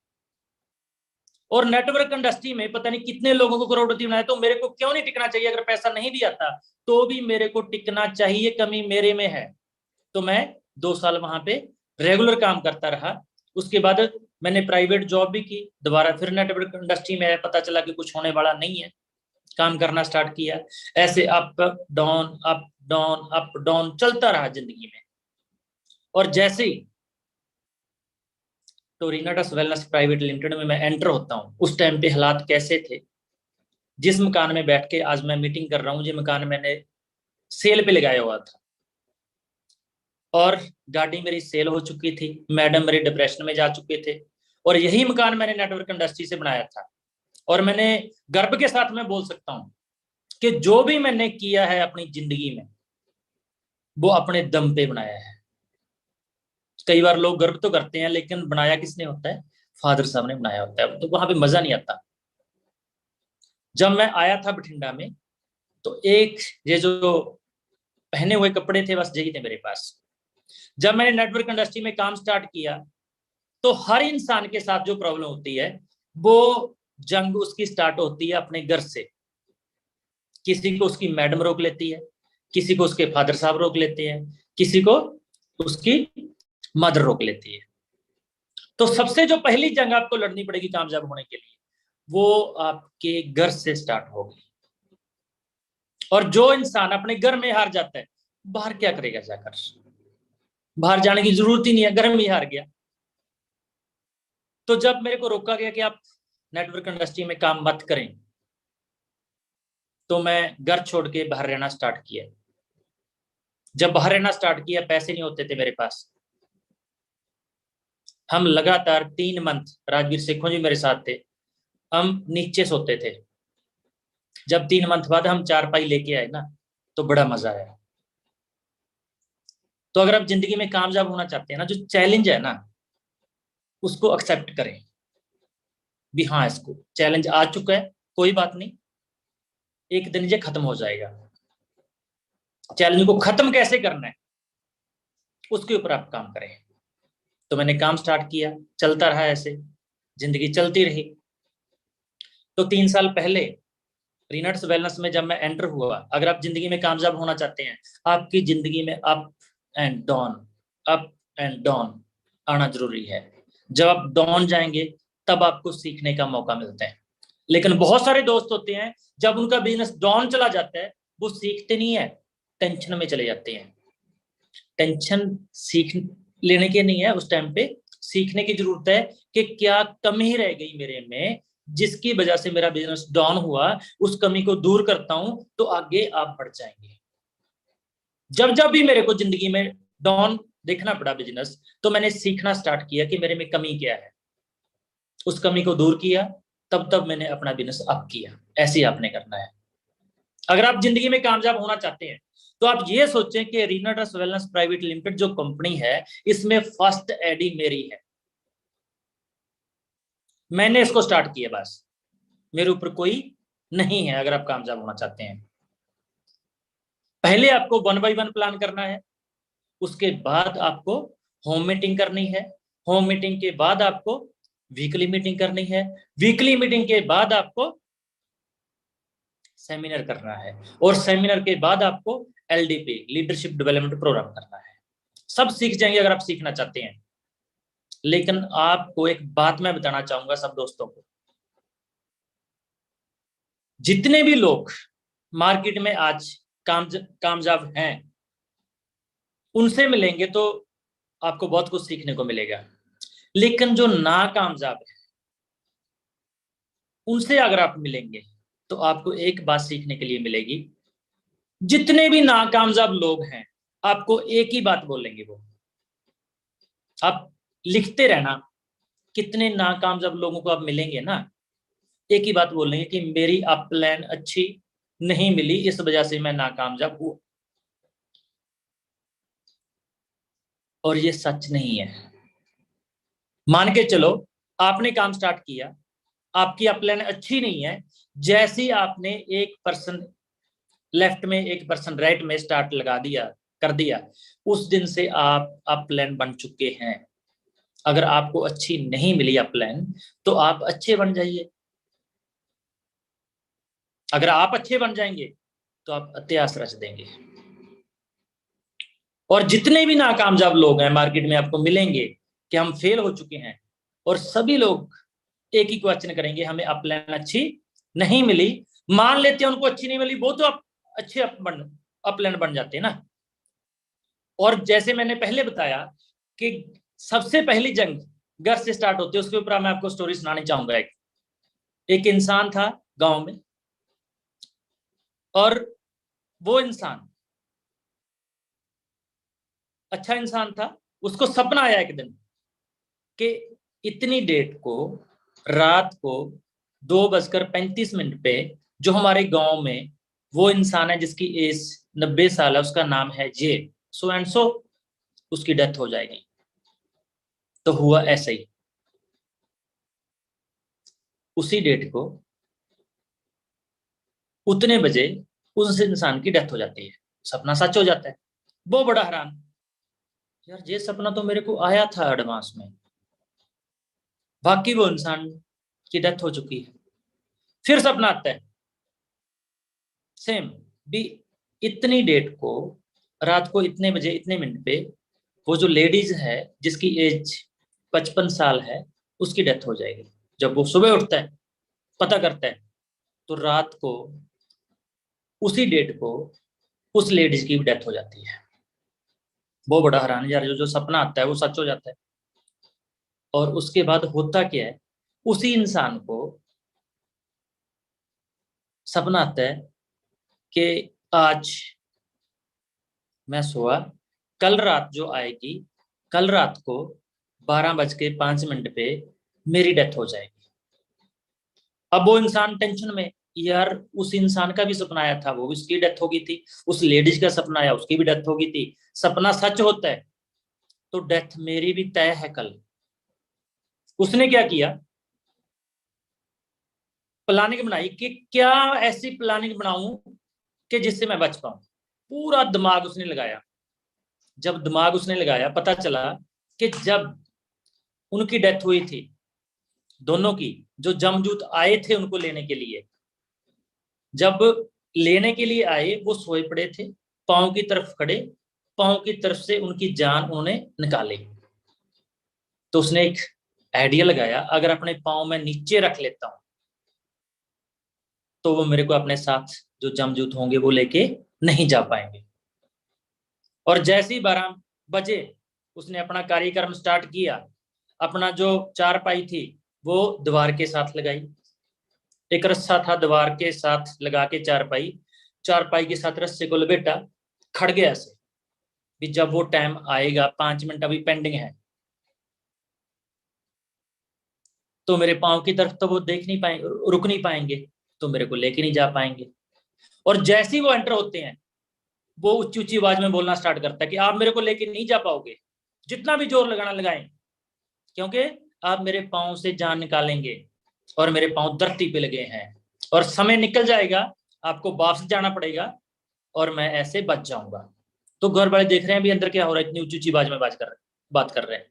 और नेटवर्क इंडस्ट्री में पता नहीं कितने लोगों को करोड़पति बनाया। तो मेरे को क्यों नहीं टिकना चाहिए। अगर पैसा नहीं भी आता तो भी मेरे को टिकना चाहिए, कमी मेरे में है। तो मैं 2 साल वहां पे रेगुलर काम करता रहा। उसके बाद मैंने प्राइवेट जॉब भी की, दोबारा फिर नेटवर्क इंडस्ट्री में पता चला कि कुछ होने वाला नहीं है, काम करना स्टार्ट किया। ऐसे up down up down up down चलता रहा जिंदगी में। और जैसे ही तो रीना टस वेलनेस प्राइवेट लिमिटेड में मैं एंटर होता हूँ, उस टाइम पे हालात कैसे थे। जिस मकान में बैठ के आज मैं मीटिंग कर रहा हूँ, ये मकान मैंने सेल पे लगाया हुआ था और गाड़ी मेरी सेल हो चुकी थी, मैडम मेरे डिप्रेशन में जा चुके थे। और यही मकान मैंने नेटवर्क इंडस्ट्री से बनाया था। और मैंने गर्व के साथ मैं बोल सकता हूं कि जो भी मैंने किया है अपनी जिंदगी में वो अपने दम पे बनाया है। कई बार लोग गर्व तो करते हैं, लेकिन बनाया किसने होता है, फादर साहब ने बनाया होता है, तो वहां पे मजा नहीं आता। जब मैं आया था बठिंडा में, तो एक ये जो पहने हुए कपड़े थे बस यही थे मेरे पास। जब मैंने नेटवर्क इंडस्ट्री में काम स्टार्ट किया, तो हर इंसान के साथ जो प्रॉब्लम होती है, वो जंग उसकी स्टार्ट होती है अपने घर से। किसी को उसकी मैडम रोक लेती है, किसी को उसके फादर साहब रोक लेते हैं, किसी को उसकी मदर रोक लेती है। तो सबसे जो पहली जंग आपको लड़नी पड़ेगी कामयाब होने के लिए, वो आपके घर से स्टार्ट होगी। और जो इंसान अपने घर में हार जाता है, बाहर क्या करेगा जाकर? बाहर जाने की जरूरत ही नहीं है, घर में ही हार गया। तो जब मेरे को रोका गया कि आप नेटवर्क इंडस्ट्री में काम मत करें, तो मैं घर छोड़ के बाहर रहना स्टार्ट किया। जब बाहर रहना स्टार्ट किया, पैसे नहीं होते थे मेरे पास। हम लगातार 3 मंथ, राजवीर सेखों जी मेरे साथ थे, हम नीचे सोते थे। जब 3 मंथ बाद हम चारपाई लेके आए ना, तो बड़ा मजा आया। तो अगर आप जिंदगी में कामयाब होना चाहते हैं ना, जो चैलेंज है ना, उसको एक्सेप्ट करें। भी हाँ, इसको चैलेंज आ चुका है, कोई बात नहीं, एक दिन ये खत्म हो जाएगा। चैलेंज को खत्म कैसे करना है, उसके ऊपर आप काम करें। तो मैंने काम स्टार्ट किया, चलता रहा, ऐसे जिंदगी चलती रही। तो 3 साल पहले रीनट्स वेलनेस में जब मैं एंटर हुआ, अगर आप जिंदगी में कामयाब होना चाहते हैं, आपकी जिंदगी में up and down, up and down आना जरूरी है। जब आप डाउन जाएंगे, तब आपको सीखने का मौका मिलता है। लेकिन बहुत सारे दोस्त होते हैं, जब उनका बिजनेस डाउन चला जाता है, वो सीखते नहीं है, टेंशन में चले जाते हैं। टेंशन सीख लेने के नहीं है, उस टाइम पे सीखने की जरूरत है कि क्या कमी रह गई मेरे में, जिसकी वजह से मेरा बिजनेस डाउन हुआ। उस कमी को दूर करता हूं, तो आगे आप बढ़ जाएंगे। जब जब भी मेरे को जिंदगी में डाउन देखना पड़ा बिजनेस, तो मैंने सीखना स्टार्ट किया कि मेरे में कमी क्या है, उस कमी को दूर किया, तब तब मैंने अपना बिजनेस अप किया। ऐसे ही आपने करना है। अगर आप जिंदगी में कामयाब होना चाहते हैं, तो आप ये सोचें कि Reena trust wellness private limited जो कंपनी है, इसमें फर्स्ट एडी मेरी है। मैंने इसको स्टार्ट किया, बस मेरे ऊपर कोई नहीं है। अगर आप कामयाब होना चाहते हैं, पहले आपको 1 बाय 1 प्लान करना है। उसके बाद आपको होम मीटिंग करनी है। होम मीटिंग के बाद आपको वीकली मीटिंग करनी है। वीकली मीटिंग के बाद आपको सेमिनार करना है। और सेमिनार के बाद आपको एलडीपी, लीडरशिप डेवलपमेंट प्रोग्राम करना है। सब सीख जाएंगे अगर आप सीखना चाहते हैं। लेकिन आपको एक बात मैं बताना चाहूंगा सब दोस्तों को, जितने भी लोग मार्केट में आज कामयाब हैं, उनसे मिलेंगे तो आपको बहुत कुछ सीखने को मिलेगा। लेकिन जो नाकामयाब है, उनसे अगर आप मिलेंगे, तो आपको एक बात सीखने के लिए मिलेगी। जितने भी नाकामयाब लोग हैं, आपको एक ही बात बोलेंगे वो। आप लिखते रहना, कितने नाकामयाब लोगों को आप मिलेंगे ना, एक ही बात बोलेंगे कि मेरी अप प्लान अच्छी नहीं मिली, इस वजह से मैं नाकामयाब हुआ। और ये सच नहीं है। मान के चलो, आपने काम स्टार्ट किया, आपकी अप प्लान अच्छी नहीं है, जैसे ही आपने 1% लेफ्ट में 1% राइट में स्टार्ट लगा दिया, कर दिया, उस दिन से आप अप प्लान बन चुके हैं। अगर आपको अच्छी नहीं मिली अप प्लान, तो आप अच्छे बन जाइए। अगर आप अच्छे बन जाएंगे, तो आप इतिहास रच देंगे। और जितने भी नाकामयाब लोग हैं मार्केट में, आपको मिलेंगे कि हम फेल हो चुके हैं, और सभी लोग एक ही क्वेश्चन करेंगे, हमें अप प्लान अच्छी नहीं मिली। मान लेते हैं उनको अच्छी नहीं मिली, वो तो अच्छे अप प्लान बन जाते हैं ना। और जैसे मैंने पहले बताया कि सबसे पहली जंग घर से स्टार्ट होती है, उसके ऊपर मैं आपको स्टोरी सुनानी चाहूंगा। एक इंसान था गांव में, और वो इंसान अच्छा इंसान था। उसको सपना आया एक दिन कि इतनी डेट को, रात को 2:35 पे, जो हमारे गांव में वो इंसान है जिसकी एज 90 साल है, उसका नाम है जे सो एंड सो, उसकी डेथ हो जाएगी। तो हुआ ऐसा ही। उसी डेट को उतने बजे उस इंसान की डेथ हो जाती है, सपना सच हो जाता है। वो बड़ा हैरान, यार ये सपना तो मेरे को आया था एडवांस में, बाकी वो इंसान की डेथ हो चुकी है। फिर सपना आता है सेम भी, इतनी डेट को रात को इतने बजे इतने मिनट पे वो जो लेडीज है जिसकी एज 55 साल है उसकी डेथ हो जाएगी। जब वो सुबह उठता है पता करता है तो रात को उसी डेट को उस लेडीज की भी डेथ हो जाती है। वो बड़ा हैरान, यार जो जो सपना आता है वो सच हो जाता है। और उसके बाद होता क्या है, उसी इंसान को सपना आता है कि आज मैं सोया, कल रात जो आएगी, कल रात को 12:05 पे मेरी डेथ हो जाएगी। अब वो इंसान टेंशन में, यार उस इंसान का भी सपना आया था, वो उसकी डेथ हो गई थी, उस लेडीज का सपना आया उसकी भी डेथ हो गई थी, सपना सच होता है तो डेथ मेरी भी तय है कल। उसने क्या किया, प्लानिंग बनाई कि क्या ऐसी प्लानिंग बनाऊं कि जिससे मैं बच पाऊं। पूरा दिमाग उसने लगाया। जब दिमाग उसने लगाया पता चला कि जब उनकी डेथ हुई थी दोनों की, जो जमदूत आए थे उनको लेने के लिए, जब लेने के लिए आए वो सोए पड़े थे, पांव की तरफ खड़े, पांव की तरफ से उनकी जान उन्होंने निकाली। तो उसने एक आइडिया लगाया, अगर अपने पांव में नीचे रख लेता हूं तो वो मेरे को अपने साथ जो जमदूत होंगे वो लेके नहीं जा पाएंगे। और जैसे ही 12 बजे उसने अपना कार्यक्रम स्टार्ट किया, अपना जो चारपाई थी वो दीवार के साथ लगाई, एक रस्सा था दीवार के साथ लगा के चारपाई, चारपाई के साथ रस्से को लपेटा, खड़ गया ऐसे कि जब वो टाइम आएगा 5 मिनट अभी पेंडिंग है तो मेरे पांव की तरफ तो वो देख नहीं पाएंगे, रुक नहीं पाएंगे, तो मेरे को लेके नहीं जा पाएंगे। और जैसे ही वो एंटर होते हैं वो ऊंची ऊंची आवाज में बोलना स्टार्ट करता है कि आप मेरे को लेके नहीं जा पाओगे, जितना भी जोर लगाना लगाएं, क्योंकि आप मेरे पांव से जान निकालेंगे और मेरे पांव धरती पे लगे हैं और समय निकल जाएगा, आपको वापस जाना पड़ेगा और मैं ऐसे बच जाऊंगा। तो घर वाले देख रहे हैं भी अंदर क्या हो रहा है, इतनी ऊंची ऊंची आवाज में बात कर रहे हैं।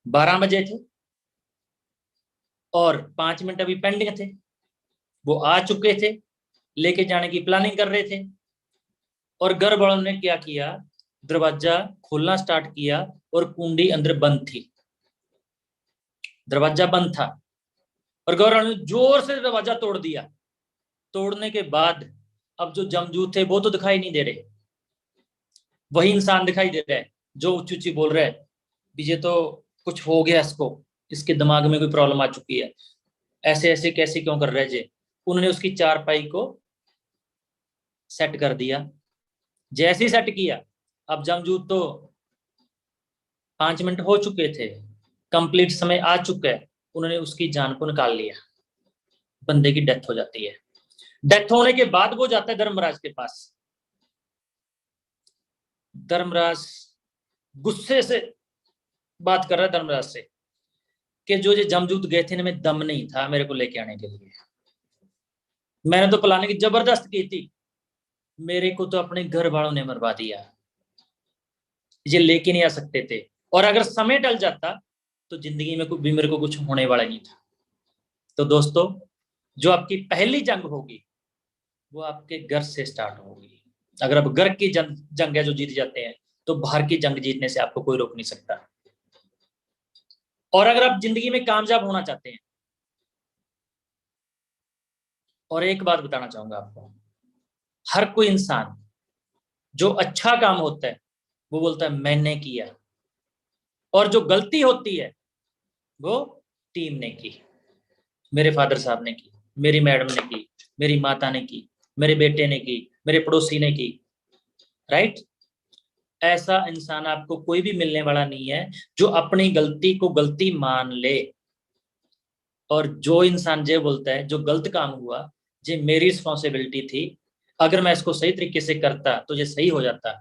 12 बजे थे और 5 मिनट अभी पेंडिंग थे, वो आ चुके थे, लेके जाने की प्लानिंग कर रहे थे। और घर वालों ने क्या किया, दरवाजा खोलना स्टार्ट किया और कुंडी अंदर बंद थी, दरवाजा बंद था और घर वालों ने जोर से दरवाजा तोड़ दिया। तोड़ने के बाद अब जो जमदूत थे वो तो दिखाई नहीं दे रहे, वही इंसान दिखाई दे रहा है जो ऊंची ऊंची बोल रहा है ये तो कुछ हो गया, इसको इसके दिमाग में कोई प्रॉब्लम आ चुकी है, ऐसे ऐसे कैसे क्यों कर रहे जे। उन्होंने उसकी चारपाई को सेट कर दिया। जैसे ही सेट किया, अब जमदूत तो 5 मिनट हो चुके थे, कंप्लीट समय आ चुका है, उन्होंने उसकी जान को निकाल लिया, बंदे की डेथ हो जाती है। डेथ होने के बाद वो जाता है धर्मराज के पास। धर्मराज गुस्से से बात कर रहा है धर्मराज से कि जो ये जमदूत गए थे इनमें दम नहीं था मेरे को लेके आने के लिए, मैंने तो प्लानिंग जबरदस्त की थी, मेरे को तो अपने घर वालों ने मरवा दिया, ये लेके नहीं आ सकते थे, और अगर समय टल जाता तो जिंदगी में भी मेरे को कुछ होने वाला नहीं था। तो दोस्तों, जो आपकी पहली जंग होगी वो आपके घर से स्टार्ट होगी। अगर आप घर की जंग है जो जीत जाते हैं तो बाहर की जंग जीतने से आपको कोई रोक नहीं सकता। और अगर आप जिंदगी में कामयाब होना चाहते हैं, और एक बात बताना चाहूंगा आपको, हर कोई इंसान जो अच्छा काम होता है वो बोलता है मैंने किया, और जो गलती होती है वो टीम ने की, मेरे फादर साहब ने की, मेरी मैडम ने की, मेरी माता ने की, मेरे बेटे ने की, मेरे पड़ोसी ने की। राइट? ऐसा इंसान आपको कोई भी मिलने वाला नहीं है जो अपनी गलती को गलती मान ले। और जो इंसान ये बोलता है जो गलत काम हुआ ये मेरी रिस्पॉन्सिबिलिटी थी, अगर मैं इसको सही तरीके से करता तो ये सही हो जाता,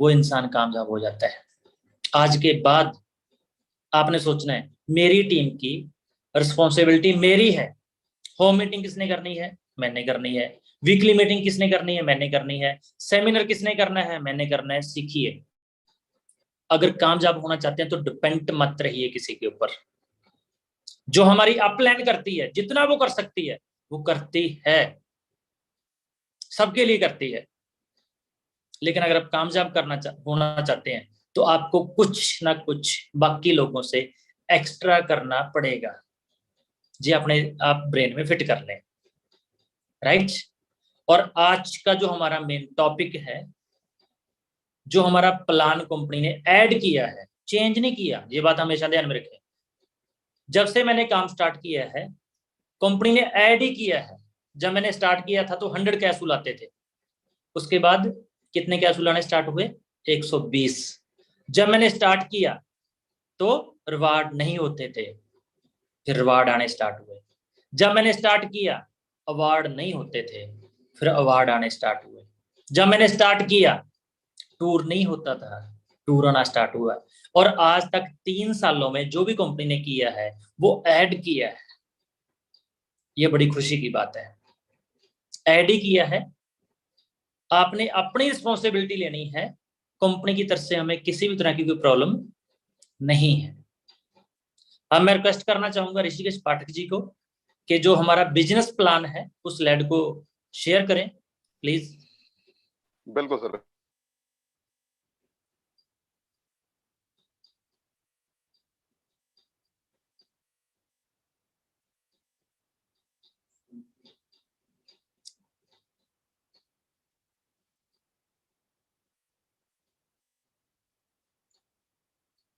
वो इंसान कामयाब हो जाता है। आज के बाद आपने सोचना है मेरी टीम की रिस्पॉन्सिबिलिटी मेरी है। होम मीटिंग किसने करनी है? मैंने करनी है। वीकली मीटिंग किसने करनी है? मैंने करनी है। सेमिनार किसने करना है? मैंने करना है। सीखिए। अगर कामयाब होना चाहते हैं तो डिपेंड मत रहिए किसी के ऊपर। जो हमारी अपलाइन करती है, जितना वो कर सकती है वो करती है, सबके लिए करती है। लेकिन अगर आप कामयाब होना चाहते हैं तो आपको कुछ ना कुछ बाकी लोगों से एक्स्ट्रा करना पड़ेगा। जी, अपने आप ब्रेन में फिट कर लें। राइट। और आज का जो हमारा मेन टॉपिक है, जो हमारा प्लान कंपनी ने ऐड किया है, चेंज नहीं किया, ये बात हमेशा ध्यान में रखें। जब से मैंने काम स्टार्ट किया है, कंपनी ने ऐड ही किया है। जब मैंने स्टार्ट किया था तो 100 कैसूल आते थे। उसके बाद कितने कैसूल आने स्टार्ट हुए? 120। जब मैंने स्टार्ट किया तो रिवार्ड नहीं होते थे, फिर रिवार्ड आने स्टार्ट हुए। जब मैंने स्टार्ट किया अवार्ड नहीं होते थे, फिर अवार्ड आने स्टार्ट हुए। जब मैंने स्टार्ट किया टूर नहीं होता था, टूर आना स्टार्ट हुआ। और आज तक 3 सालों में जो भी कंपनी ने किया है वो ऐड किया है। ये बड़ी खुशी की बात है। ऐड ही किया है। आपने अपनी रिस्पॉन्सिबिलिटी लेनी है। कंपनी की तरफ से हमें किसी भी तरह की कोई प्रॉब्लम नहीं है। अब मैं रिक्वेस्ट करना चाहूंगा ऋषिकेश पाठक जी को कि जो हमारा बिजनेस प्लान है उस स्लाइड को शेयर करें प्लीज। बिल्कुल सर।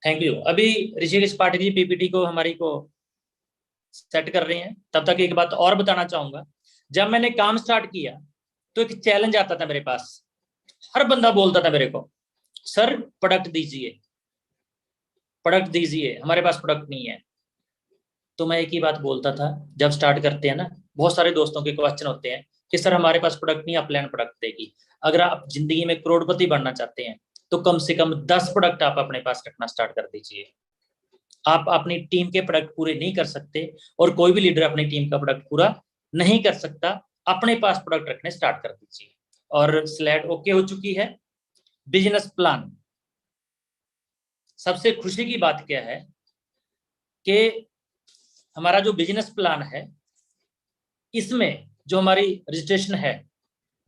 Thank you. अभी ऋषिकेश पाठक जी पीपीटी को हमारी को सेट कर रहे हैं। तब तक एक बात और बताना चाहूंगा, जब मैंने काम स्टार्ट किया तो एक चैलेंज आता था मेरे पास। हर बंदा बोलता था मेरे को, सर प्रोडक्ट दीजिए, प्रोडक्ट दीजिए, हमारे पास प्रोडक्ट नहीं है। तो मैं एक ही बात बोलता था, जब स्टार्ट करते हैं ना, बहुत सारे दोस्तों के क्वेश्चन होते हैं कि सर हमारे पास प्रोडक्ट नहीं, आप प्लान प्रोडक्ट देगी। अगर आप जिंदगी में करोड़पति बनना चाहते हैं तो कम से कम 10 प्रोडक्ट आप अपने पास रखना स्टार्ट कर दीजिए। आप अपनी टीम के प्रोडक्ट पूरे नहीं कर सकते और कोई भी लीडर अपनी टीम का प्रोडक्ट पूरा नहीं कर सकता। अपने पास प्रोडक्ट रखने स्टार्ट कर दीजिए। और स्लाइड ओके हो चुकी है। Business plan. सबसे खुशी की बात क्या है कि हमारा जो बिजनेस प्लान है इसमें जो हमारी रजिस्ट्रेशन है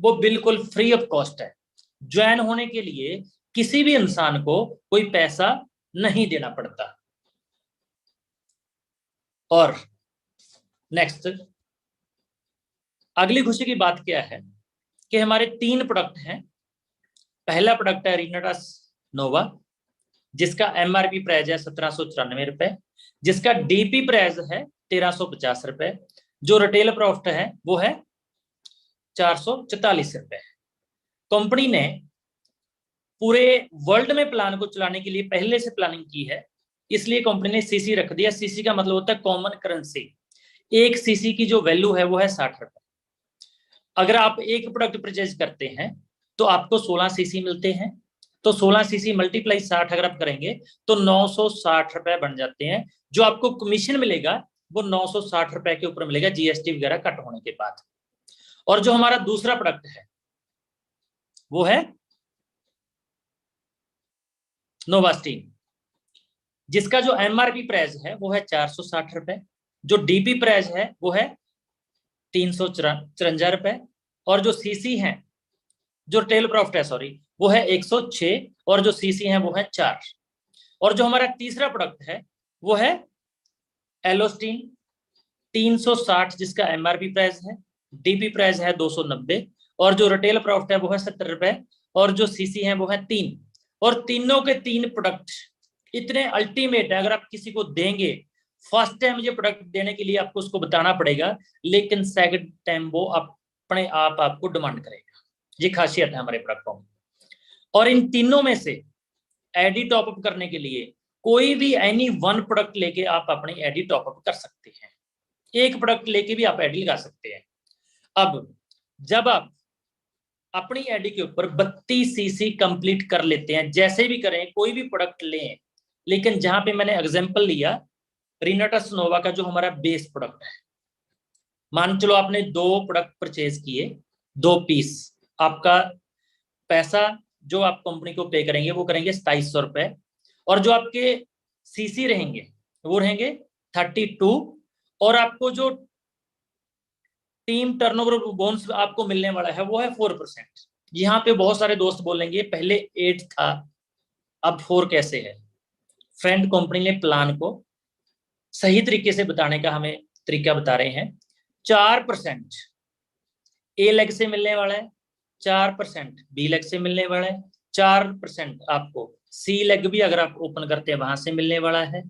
वो बिल्कुल फ्री ऑफ कॉस्ट है। ज्वाइन होने के लिए किसी भी इंसान को कोई पैसा नहीं देना पड़ता। और नेक्स्ट, अगली खुशी की बात क्या है कि हमारे 3 प्रोडक्ट हैं। पहला प्रोडक्ट है रिनाटास नोवा, जिसका एमआरपी प्राइस है 1794 रुपए, जिसका डीपी प्राइस है 1350 रुपए, जो रिटेल प्रॉफिट है वो है 444 रुपए। कंपनी ने पूरे वर्ल्ड में प्लान को चलाने के लिए पहले से प्लानिंग की है, इसलिए कंपनी ने सीसी रख दिया। सीसी का मतलब होता है कॉमन करेंसी। एक सीसी की जो वैल्यू है वो है 60 रुपए। अगर आप एक प्रोडक्ट परचेज करते हैं तो आपको 16 सीसी मिलते हैं। तो 16 सीसी मल्टीप्लाई 60 अगर आप करेंगे तो 960 रुपए बन जाते हैं। जो आपको कमीशन मिलेगा वो 960 रुपए के ऊपर मिलेगा, जीएसटी वगैरह कट होने के बाद। और जो हमारा दूसरा प्रोडक्ट है वो है नोवास्टीन, जिसका जो एमआरपी प्राइस है वो है 460 रुपए, जो डीपी प्राइस है वो है 354 रुपए, और जो सीसी है, जो टेल प्रॉफिट है सॉरी, वो है 106, और जो सीसी है वो है 4। और जो हमारा तीसरा प्रोडक्ट है वो है एलोस्टीन 360, जिसका एमआरपी प्राइस है, डीपी प्राइस है 290, और जो रिटेल प्रॉफिट है वो है 70 रुपए, और जो सीसी है वो है 3। और तीनों के 3 प्रोडक्ट इतने अल्टीमेट है, अगर आप किसी को देंगे, फर्स्ट टाइम ये प्रोडक्ट देने के लिए आपको उसको बताना पड़ेगा, लेकिन सेकंड टाइम वो अपने आप आपको डिमांड करेगा। ये खासियत है हमारे प्रोडक्ट में। और इन तीनों में से एडी टॉपअप करने के लिए कोई भी एनी वन प्रोडक्ट लेके आप अपनी एडी टॉपअप कर सकते हैं। एक प्रोडक्ट लेके भी आप एडी लगा सकते हैं। अब जब आप अपनी एडी के ऊपर 32 सीसी कंप्लीट कर लेते हैं, जैसे भी करें, कोई भी प्रोडक्ट लें, लेकिन जहां पे मैंने एग्जांपल लिया रिनाटस नोवा का जो हमारा बेस प्रोडक्ट है, मान चलो आपने 2 प्रोडक्ट परचेज किए, 2 पीस, आपका पैसा जो आप कंपनी को पे करेंगे वो करेंगे 2700 रुपए, और जो आपके सीसी रहेंगे वो रहेंगे 32, और आपको जो टीम टर्नओवर बोनस आपको मिलने वाला है वो है 4%। यहाँ पे बहुत सारे दोस्त बोलेंगे पहले 8 था अब 4 कैसे है। फ्रेंड, कंपनी ने प्लान को सही तरीके से बताने का हमें तरीका बता रहे हैं। 4% ए लेग से मिलने वाला है, 4% बी लेग से मिलने वाला है, 4% आपको सी लेग भी अगर आप ओपन करते हैं वहां से मिलने वाला है,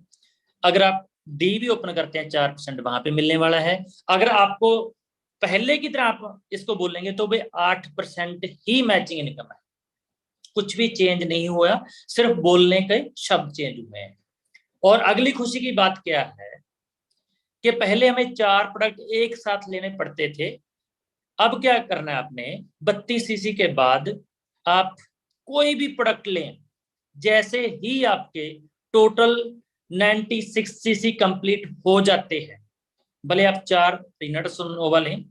अगर आप डी भी ओपन करते हैं 4% वहां पे मिलने वाला है। अगर आपको पहले की तरह आप इसको बोलेंगे तो भाई 8% ही मैचिंग इनकम है, कुछ भी चेंज नहीं हुआ, सिर्फ बोलने के शब्द चेंज हुए हैं। और अगली खुशी की बात क्या है कि पहले हमें 4 प्रोडक्ट एक साथ लेने पड़ते थे, अब क्या करना है आपने 32 सीसी के बाद आप कोई भी प्रोडक्ट लें, जैसे ही आपके टोटल 96 सीसी कंप्लीट हो जाते हैं, भले आप 4 रिनाटस नोवा लें,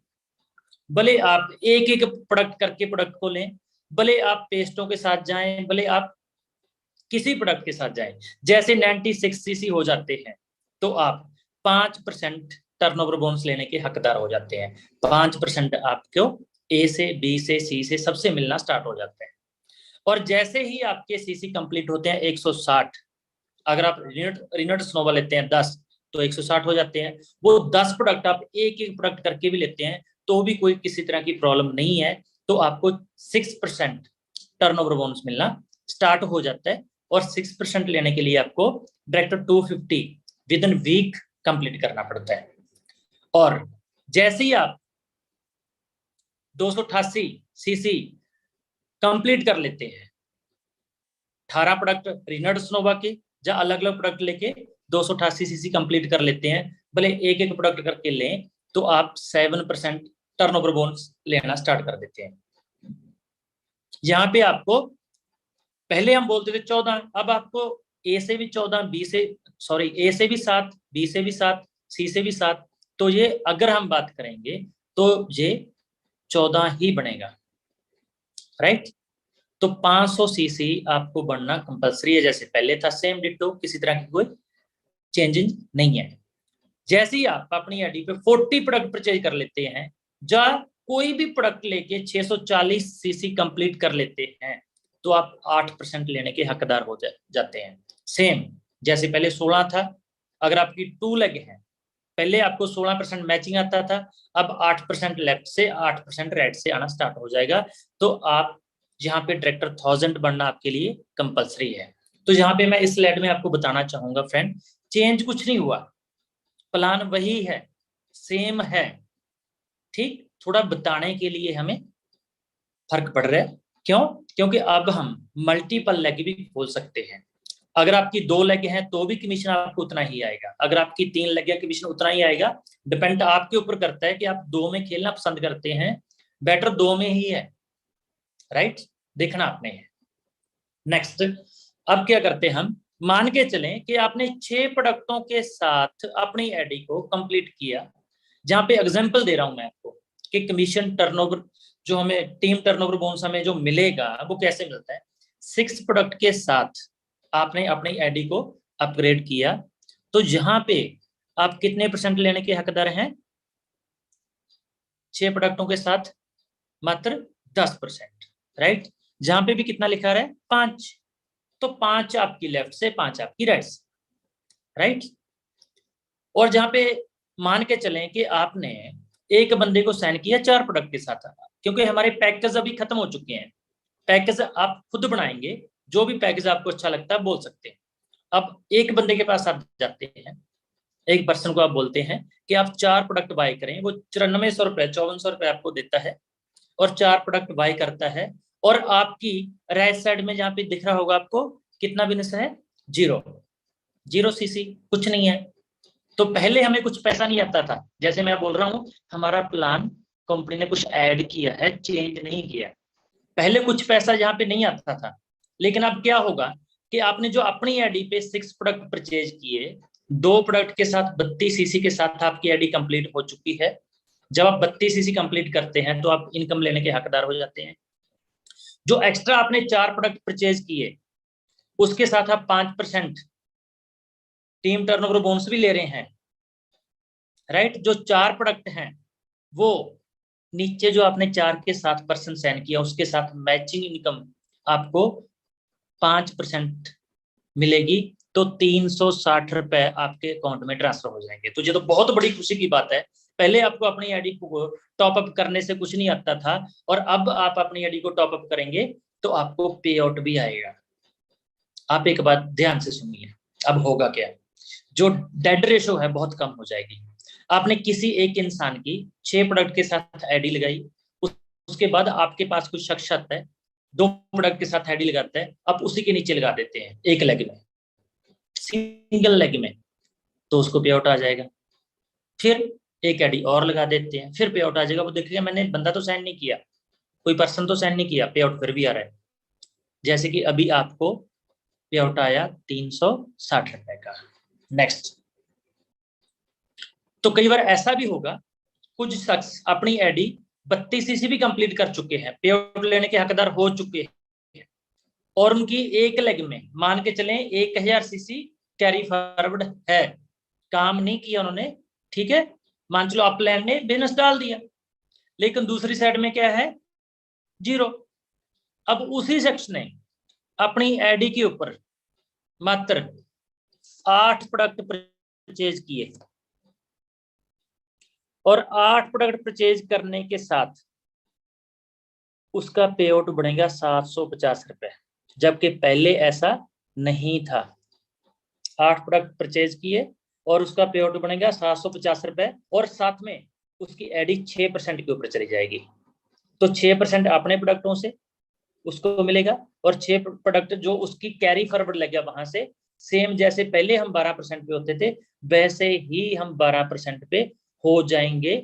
भले आप एक एक प्रोडक्ट करके प्रोडक्ट को लें, भले आप पेस्टों के साथ जाएं, भले आप किसी प्रोडक्ट के साथ जाएं, जैसे 96 सीसी हो जाते हैं तो आप 5% टर्नओवर बोनस लेने के हकदार हो जाते हैं। 5% आपको ए से बी से सी से सबसे मिलना स्टार्ट हो जाते हैं। और जैसे ही आपके सीसी कंप्लीट होते हैं 160, अगर आप रिनाटस नोवा लेते हैं 10 तो 160 हो जाते हैं। वो 10 प्रोडक्ट आप एक एक प्रोडक्ट करके भी लेते हैं तो भी कोई किसी तरह की प्रॉब्लम नहीं है, तो आपको 6% टर्नओवर बोनस मिलना स्टार्ट हो जाता है। और 6% लेने के लिए आपको direct 250 within week complete करना पड़ता है। और जैसे ही आप 288 सीसी कंप्लीट कर लेते हैं, 18 प्रोडक्ट रिनाटस नोवा के जहां अलग अलग प्रोडक्ट लेके 288 सीसी कंप्लीट कर लेते हैं, भले एक एक प्रोडक्ट करके लें, तो आप 7% टर्नओवर बोनस लेना स्टार्ट कर देते हैं। यहाँ पे आपको पहले हम बोलते थे 14, अब आपको ए से भी 14, बी से ए से भी 7, बी से भी 7, सी से भी 7, तो ये अगर हम बात करेंगे तो ये 14 ही बनेगा, राइट। तो 500 सीसी आपको बढ़ना कंपलसरी है, जैसे पहले था सेम डिट्टो, किसी तरह की कोई चेंजिंग नहीं है। जैसे ही आप अपनी आईडी पे 40 प्रोडक्ट परचेज कर लेते हैं, या कोई भी प्रोडक्ट लेके 640 सीसी कंप्लीट कर लेते हैं, तो आप 8% लेने के हकदार हो जाते हैं। सेम जैसे पहले 16 था, अगर आपकी 2 लेग है, पहले आपको 16% मैचिंग आता था, अब 8% लेफ्ट से 8% राइट से आना स्टार्ट हो जाएगा, तो आप यहाँ पे डायरेक्टर 1000 बनना आपके लिए कंपलसरी है। तो यहाँ पे मैं इस स्लाइड में आपको बताना चाहूंगा फ्रेंड, चेंज कुछ नहीं हुआ, प्लान वही है, सेम है, ठीक। थोड़ा बताने के लिए हमें फर्क पड़ रहा है, क्यों? क्योंकि अब हम मल्टीपल लेग भी खोल सकते हैं। अगर आपकी 2 लेग हैं तो भी कमीशन आपको उतना ही आएगा, अगर आपकी 3 लेग है कमीशन उतना ही आएगा। डिपेंड आपके ऊपर करता है कि आप 2 में खेलना पसंद करते हैं, बेटर 2 में ही है, राइट, देखना आपने है। नेक्स्ट, अब क्या करते हैं हम, मान के चलें कि आपने 6 प्रोडक्टों के साथ अपनी आईडी को कंप्लीट किया, जहां पे एग्जांपल दे रहा हूं मैं आपको कि कमीशन टर्नओवर जो हमें टीम टर्नओवर बोनस हमें जो मिलेगा वो कैसे मिलता है। 6 प्रोडक्ट के साथ आपने अपनी आईडी को अपग्रेड किया, तो यहाँ पे आप कितने % लेने के हकदार हैं? 6 प्रोडक्टों के साथ मात्र 10%, राइट। जहां पे भी कितना लिखा रहा है 5, तो 5 आपकी लेफ्ट से 5 आपकी राइट से, राइट। और जहां पे मान के चलें कि आपने एक बंदे को साइन किया 4 प्रोडक्ट के साथ, क्योंकि हमारे पैकेज अभी खत्म हो चुके हैं, पैकेज आप खुद बनाएंगे, जो भी पैकेज आपको अच्छा लगता है बोल सकते हैं। अब एक बंदे के पास आप जाते हैं, एक पर्सन को आप बोलते हैं कि आप 4 प्रोडक्ट बाय करें, वो 9400 रुपए 5400 रुपए आपको देता है और 4 प्रोडक्ट बाय करता है, और आपकी राइट साइड में जहां पे दिख रहा होगा आपको कितना बिजनेस है, 0 सीसी, कुछ नहीं है। तो पहले हमें कुछ पैसा नहीं आता था, जैसे मैं बोल रहा हूं हमारा प्लान कंपनी ने कुछ ऐड किया है, चेंज नहीं किया। पहले कुछ पैसा यहाँ पे नहीं आता था, लेकिन अब क्या होगा कि आपने जो अपनी आईडी पे 6 प्रोडक्ट परचेज किए, 2 प्रोडक्ट के साथ 32 सीसी के साथ आपकी आईडी कंप्लीट हो चुकी है। जब आप 32 सीसी कंप्लीट करते हैं तो आप इनकम लेने के हकदार हो जाते हैं। जो एक्स्ट्रा आपने 4 प्रोडक्ट परचेज किए उसके साथ आप 5% टीम टर्नओवर बोनस भी ले रहे हैं, राइट। जो 4 प्रोडक्ट हैं वो नीचे जो आपने 4 के साथ पर्सन साइन किया उसके साथ मैचिंग इनकम आपको 5% मिलेगी, तो 360 रुपए आपके अकाउंट में ट्रांसफर हो जाएंगे। तो ये तो बहुत बड़ी खुशी की बात है। पहले आपको अपनी आईडी को टॉप अप करने से कुछ नहीं आता था, और अब आप अपनी आईडी को टॉप अप करेंगे तो आपको पे आउट भी आएगा। आप एक बात ध्यान से सुनिए, अब होगा क्या, जो डेड रेशो है बहुत कम हो जाएगी। आपने किसी एक इंसान की 6 प्रोडक्ट के साथ आईडी लगाई, उसके बाद आपके पास कोई शख्स आता है 2 प्रोडक्ट के साथ आईडी लगाता है, आप उसी के नीचे लगा देते हैं एक लेग में, सिंगल लेग में, तो उसको पे आउट आ जाएगा। फिर एक आईडी और लगा देते हैं, फिर पे आउट आ जाएगा। वो देखेगा मैंने बंदा तो साइन नहीं किया, कोई पर्सन तो साइन नहीं किया, पे आउट फिर भी आ रहा है। जैसे कि अभी आपको पे आउट आया 360 रुपए का। नेक्स्ट, तो कई बार ऐसा भी होगा कुछ शख्स अपनी आईडी 32 सीसी भी कंप्लीट कर चुके हैं, पे आउट लेने के हकदार हो चुके हैं, और उनकी एक लेग में मान के चलें 1000 सीसी कैरी फॉरवर्ड है, काम नहीं किया उन्होंने, ठीक है, मान चलो अपलाइन ने बिजनेस डाल दिया, लेकिन दूसरी साइड में क्या है, 0। अब उसी शख्स ने अपनी आईडी के ऊपर मात्र 8 प्रोडक्ट परचेज किए, और 8 प्रोडक्ट परचेज करने के साथ उसका पे आउट बनेगा 750 रुपए, जबकि पहले ऐसा नहीं था। 8 प्रोडक्ट परचेज किए और उसका पे आउट बनेगा 750 रुपए, और साथ में उसकी आईडी 6% के ऊपर चली जाएगी। तो 6% अपने प्रोडक्टों से उसको मिलेगा, और 6 प्रोडक्ट जो उसकी कैरी फॉरवर्ड लग गया वहां से, सेम जैसे पहले हम 12% पे होते थे वैसे ही हम 12% पे हो जाएंगे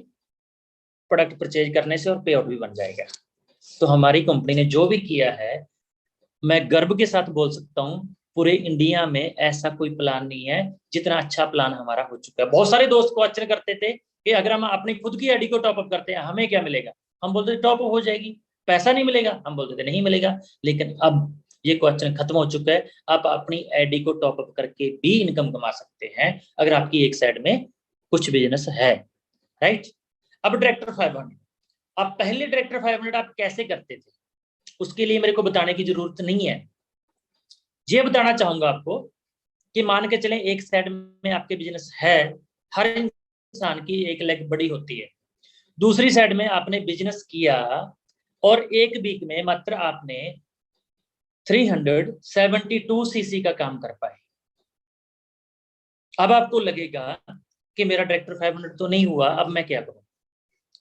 प्रोडक्ट परचेज करने से, और पे आउट भी बन जाएगा। तो हमारी कंपनी ने जो भी किया है, मैं गर्व के साथ बोल सकता हूं पूरे इंडिया में ऐसा कोई प्लान नहीं है जितना अच्छा प्लान हमारा हो चुका है। बहुत सारे दोस्त क्वेश्चन करते थे कि अगर हम अपनी खुद की आईडी को टॉप अप करते हैं हमें क्या मिलेगा, हम बोलते थे टॉप अप हो जाएगी, पैसा नहीं मिलेगा, हम बोलते थे नहीं मिलेगा। लेकिन अब ये क्वेश्चन खत्म हो चुका है, आप अपनी आईडी को टॉप अप करके भी इनकम कमा सकते हैं अगर आपकी एक साइड में कुछ बिजनेस है, राइट। अब डायरेक्टर 500, अब पहले डायरेक्टर 500 आप कैसे करते थे उसके लिए मेरे को बताने की जरूरत नहीं है। ये बताना चाहूंगा आपको कि मान के चलें एक साइड में आपके बिजनेस है, हर इंसान की एक लेग बड़ी होती है, दूसरी साइड में आपने बिजनेस किया और एक वीक में मात्र आपने 372 सीसी का काम कर पाए। अब आपको लगेगा कि मेरा डायरेक्टर 500 तो नहीं हुआ, अब मैं क्या करूं,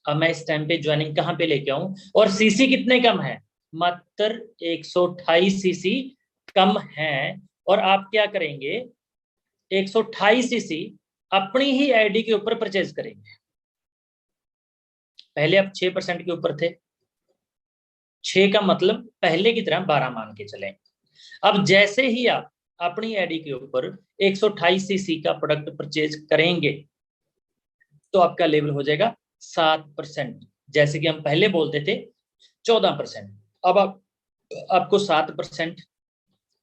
अब मैं इस टाइम पे ज्वाइनिंग कहां पे लेके आऊं, और सीसी कितने कम है, मात्र 128 सीसी कम है। और आप क्या करेंगे, 128 सीसी अपनी ही आईडी के ऊपर परचेज करेंगे। पहले आप 6% के ऊपर थे, 6 का मतलब पहले की तरह 12 मान के चलें। अब जैसे ही आप अपनी आईडी के ऊपर 128 सीसी का प्रोडक्ट परचेज करेंगे तो आपका लेवल हो जाएगा 7%, जैसे कि हम पहले बोलते थे 14%। अब आपको 7%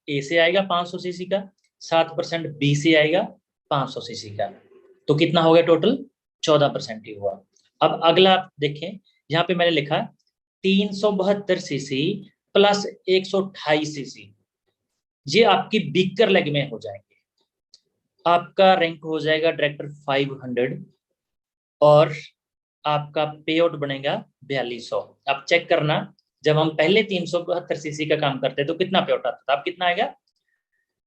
ए से आएगा 500 सीसी का, 7% बी से आएगा 500 सीसी का, तो कितना हो गया टोटल, 14% ही हुआ। अब अगला आप देखें, यहाँ पे मैंने लिखा 372 सीसी प्लस 128 सीसी, ये आपकी बिकर लेग में हो जाएंगे। आपका रैंक हो जाएगा डायरेक्टर 500 और आपका पे आउट बनेगा 4200। आप चेक करना, जब हम पहले 372 सीसी का काम करते तो कितना पे आउट आता था, अब कितना आएगा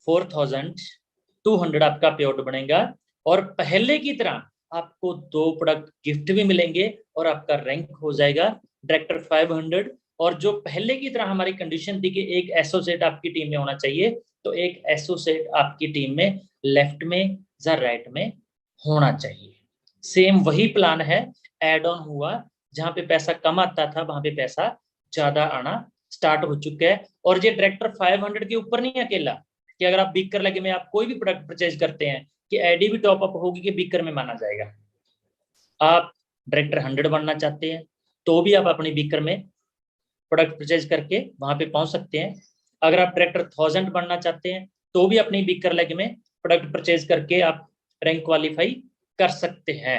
4200 आपका पे आउट बनेगा, और पहले की तरह आपको 2 प्रोडक्ट गिफ्ट भी मिलेंगे और आपका रैंक हो जाएगा डायरेक्टर 500। और जो पहले की तरह हमारी कंडीशन थी कि एक एसोसिएट आपकी टीम में होना चाहिए, तो एक एसोसिएट आपकी टीम में लेफ्ट में या राइट में होना चाहिए। सेम वही प्लान है, एड ऑन हुआ, जहां पे पैसा कम आता था वहां पे पैसा ज्यादा आना स्टार्ट हो चुका है। और ये डायरेक्टर 500 के ऊपर नहीं अकेला, कि अगर आप बिकर लगे में आप कोई भी प्रोडक्ट परचेज करते हैं कि एडी भी टॉप अप होगी कि बीकर में माना जाएगा। आप डायरेक्टर 100 बनना चाहते हैं तो भी आप अपनी बीकर में प्रोडक्ट परचेज करके वहां पे पहुंच सकते हैं। अगर आप डायरेक्टर 1000 बनना चाहते हैं तो भी अपनी बीकर लेग में प्रोडक्ट परचेज करके आप रैंक क्वालिफाई कर सकते हैं।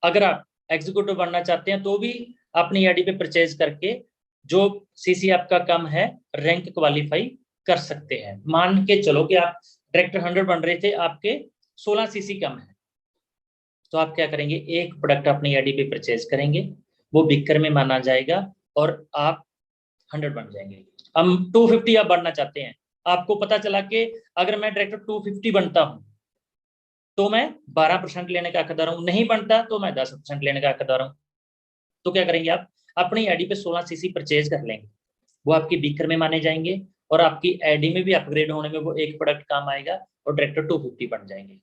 अगर आप एग्जीक्यूटिव बनना चाहते हैं तो भी अपनी एडी पे परचेज करके जो सीसी आपका कम है रैंक क्वालिफाई कर सकते हैं। मान के चलो कि आप डायरेक्टर 100 बन रहे थे, आपके 16 सीसी कम है, तो आप क्या करेंगे, एक प्रोडक्ट अपनी एडी पे परचेज करेंगे, वो बिकर में माना जाएगा और आप 100 बन जाएंगे। हम 250 आप बनना चाहते हैं, आपको पता चला कि अगर मैं डायरेक्टर 250 बनता हूं तो मैं 12% लेने का हकदार हूं, नहीं बनता तो मैं 10% लेने का हकदार हूं। तो क्या करेंगे, आप अपनी एडी पे 16 सीसी परचेज कर लेंगे, वो आपकी बीकर में माने जाएंगे और आपकी एडी में भी अपग्रेड होने में वो एक प्रोडक्ट काम आएगा और डायरेक्टर 250 बन जाएंगे।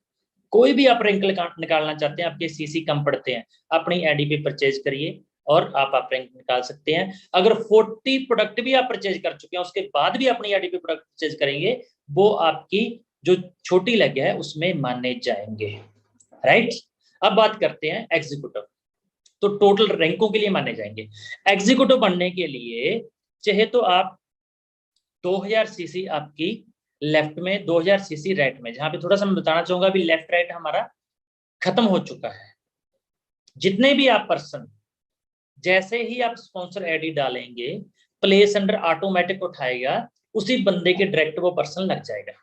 कोई भी आप रैंक निकालना चाहते हैं, आपके सीसी कम पड़ते हैं, अपनी एडी पे परचेज करिए और आप रैंक निकाल सकते हैं। अगर 40 प्रोडक्ट भी आप परचेज कर चुके हैं उसके बाद भी अपनी एडी पे प्रोडक्ट परचेज करेंगे, वो आपकी जो छोटी लेग है उसमें माने जाएंगे। राइट, अब बात करते हैं एग्जीक्यूटिव। तो टोटल रैंकों के लिए माने जाएंगे। एग्जीक्यूटिव बनने के लिए चाहे तो आप 2000 सीसी आपकी लेफ्ट में, 2000 सीसी राइट में, जहां पे थोड़ा सा मैं बताना चाहूंगा अभी लेफ्ट राइट हमारा खत्म हो चुका है। जितने भी आप पर्सन, जैसे ही आप स्पॉन्सर एडी डालेंगे, प्लेस अंडर ऑटोमेटिक उठाएगा, उसी बंदे के डायरेक्ट वो पर्सन लग जाएगा।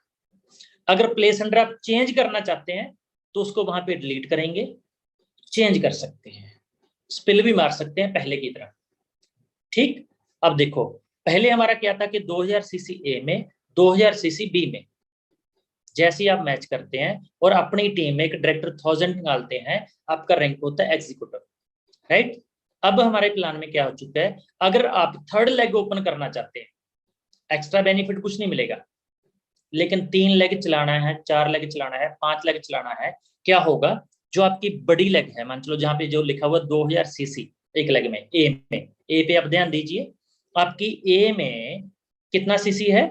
अगर प्लेस अंडर आप चेंज करना चाहते हैं तो उसको वहां पे डिलीट करेंगे, चेंज कर सकते हैं, स्पिल भी मार सकते हैं पहले की तरह। ठीक, अब देखो पहले हमारा क्या था कि 2000 सीसी ए में, 2000 सीसी बी में, जैसे ही आप मैच करते हैं और अपनी टीम में एक डायरेक्टर 1000 निकालते हैं, आपका रैंक होता है एग्जीक्यूटिव। राइट, अब हमारे प्लान में क्या हो चुका है, अगर आप थर्ड लेग ओपन करना चाहते हैं, एक्स्ट्रा बेनिफिट कुछ नहीं मिलेगा, लेकिन 3 लेग चलाना है, 4 लेग चलाना है, 5 लेग चलाना है, क्या होगा, जो आपकी बड़ी लेग है, मान चलो जहां पे जो लिखा हुआ 2000 सीसी एक लेग में, ए में, ए पे आप ध्यान दीजिए, आपकी ए में कितना सीसी है,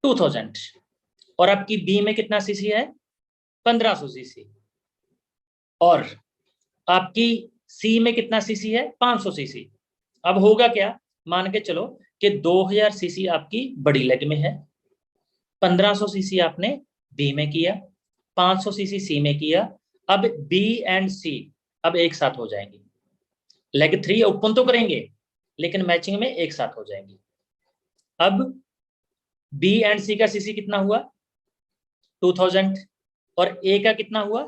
2000, और आपकी बी में कितना सीसी है, 1500 सीसी, और आपकी सी में कितना सीसी है, 500 सीसी। अब होगा क्या, मान के चलो कि 2000 सीसी आपकी बड़ी लेग में है, 1500 सीसी आपने बी में किया, 500 सीसी सी में किया। अब बी एंड सी अब एक साथ हो जाएंगे, लेग 3 ओपन तो करेंगे लेकिन मैचिंग में एक साथ हो जाएंगी। अब बी एंड सी का सीसी कितना हुआ, 2000, और ए का कितना हुआ,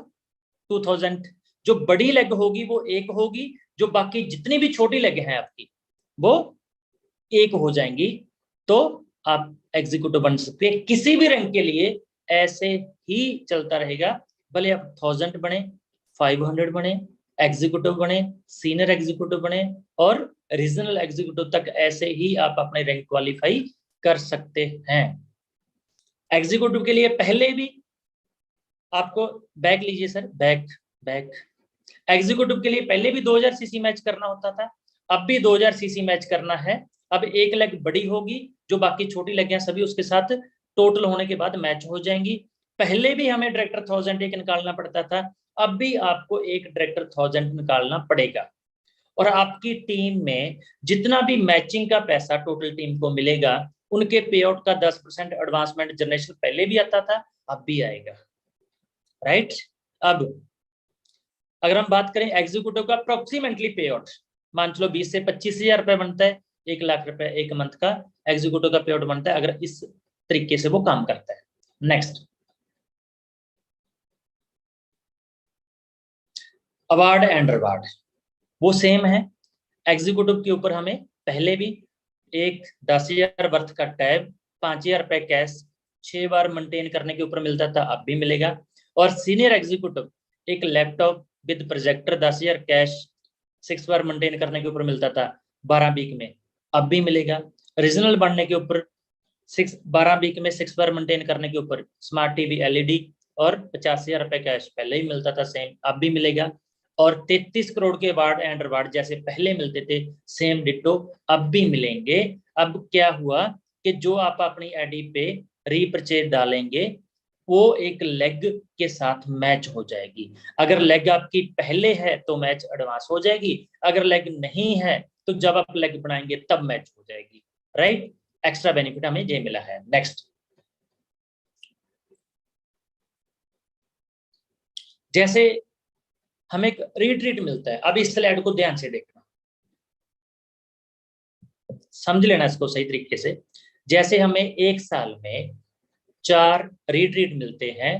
2000। जो बड़ी लेग होगी वो एक होगी, जो बाकी जितनी भी छोटी लेग हैं आपकी वो एक हो जाएंगी। तो आप एग्जीक्यूटिव बन सकते हैं किसी भी रैंक के लिए, ऐसे ही चलता रहेगा, भले आप 1000 बने, 500 बने, एग्जीक्यूटिव बने, सीनियर एग्जीक्यूटिव बने और रीजनल एग्जीक्यूटिव तक, ऐसे ही आप अपने रैंक क्वालिफाई कर सकते हैं। एग्जीक्यूटिव के लिए पहले भी आपको बैक लीजिए सर, बैक एग्जीक्यूटिव के लिए पहले भी 2000 सीसी मैच करना होता था, अब भी 2000 सीसी मैच करना है। अब एक लेग बड़ी होगी, जो बाकी छोटी लेग हैं सभी उसके साथ टोटल होने के बाद मैच हो जाएंगी। पहले भी हमें डायरेक्टर 1000 एक निकालना पड़ता था, अब भी आपको एक डायरेक्टर 1000 निकालना पड़ेगा। और आपकी टीम में जितना भी मैचिंग का पैसा टोटल टीम को मिलेगा, उनके पे आउट का 10% एडवांसमेंट जनरेशन पहले भी आता था, अब भी आएगा। राइट, अब अगर हम बात करें एग्जीक्यूटिव का अप्रोक्सीमेटली पे आउट, मान चलो 20 से 25,000 रुपए बनता है, 1 लाख रुपए एक मंथ का एग्जीक्यूटिव का पे आउट बनता है, अगर इस तरीके से वो काम करता है। नेक्स्ट, अवार्ड एंड रिवार्ड वो सेम है। एग्जीक्यूटिव के ऊपर हमें पहले भी एक 10,000 वर्थ का टैब, 5,000 रुपए कैश 6 बार मेंटेन करने के ऊपर मिलता था, अब भी मिलेगा। और सीनियर एग्जीक्यूटिव एक laptop with projector 10,000 cash 6 bar maintain करने के ऊपर मिलता था 12 वीक में, अब भी मिलेगा। रीजनल बनने के ऊपर 12 वीक में 6 बार मेंटेन करने के ऊपर स्मार्ट टीवी एलईडी और 50,000 रुपए कैश पहले ही मिलता था, सेम अब भी मिलेगा। और 33 करोड़ के अवार्ड एंड रिवार्ड जैसे पहले मिलते थे, सेम डिट्टो अब भी मिलेंगे। अब क्या हुआ कि जो आप अपनी एडी पे रीपरचेज डालेंगे, वो एक लेग के साथ मैच हो जाएगी। अगर लेग आपकी पहले है तो मैच एडवांस हो जाएगी, अगर लेग नहीं है तो जब आप लेग बनाएंगे तब मैच हो जाएगी, राइट। एक्स्ट्रा बेनिफिट हमें ये मिला है। नेक्स्ट, जैसे हमें एक रिट्रीट मिलता है। अब इस स्लाइड को ध्यान से देखना, समझ लेना इसको सही तरीके से। जैसे हमें एक साल में 4 रिट्रीट मिलते हैं,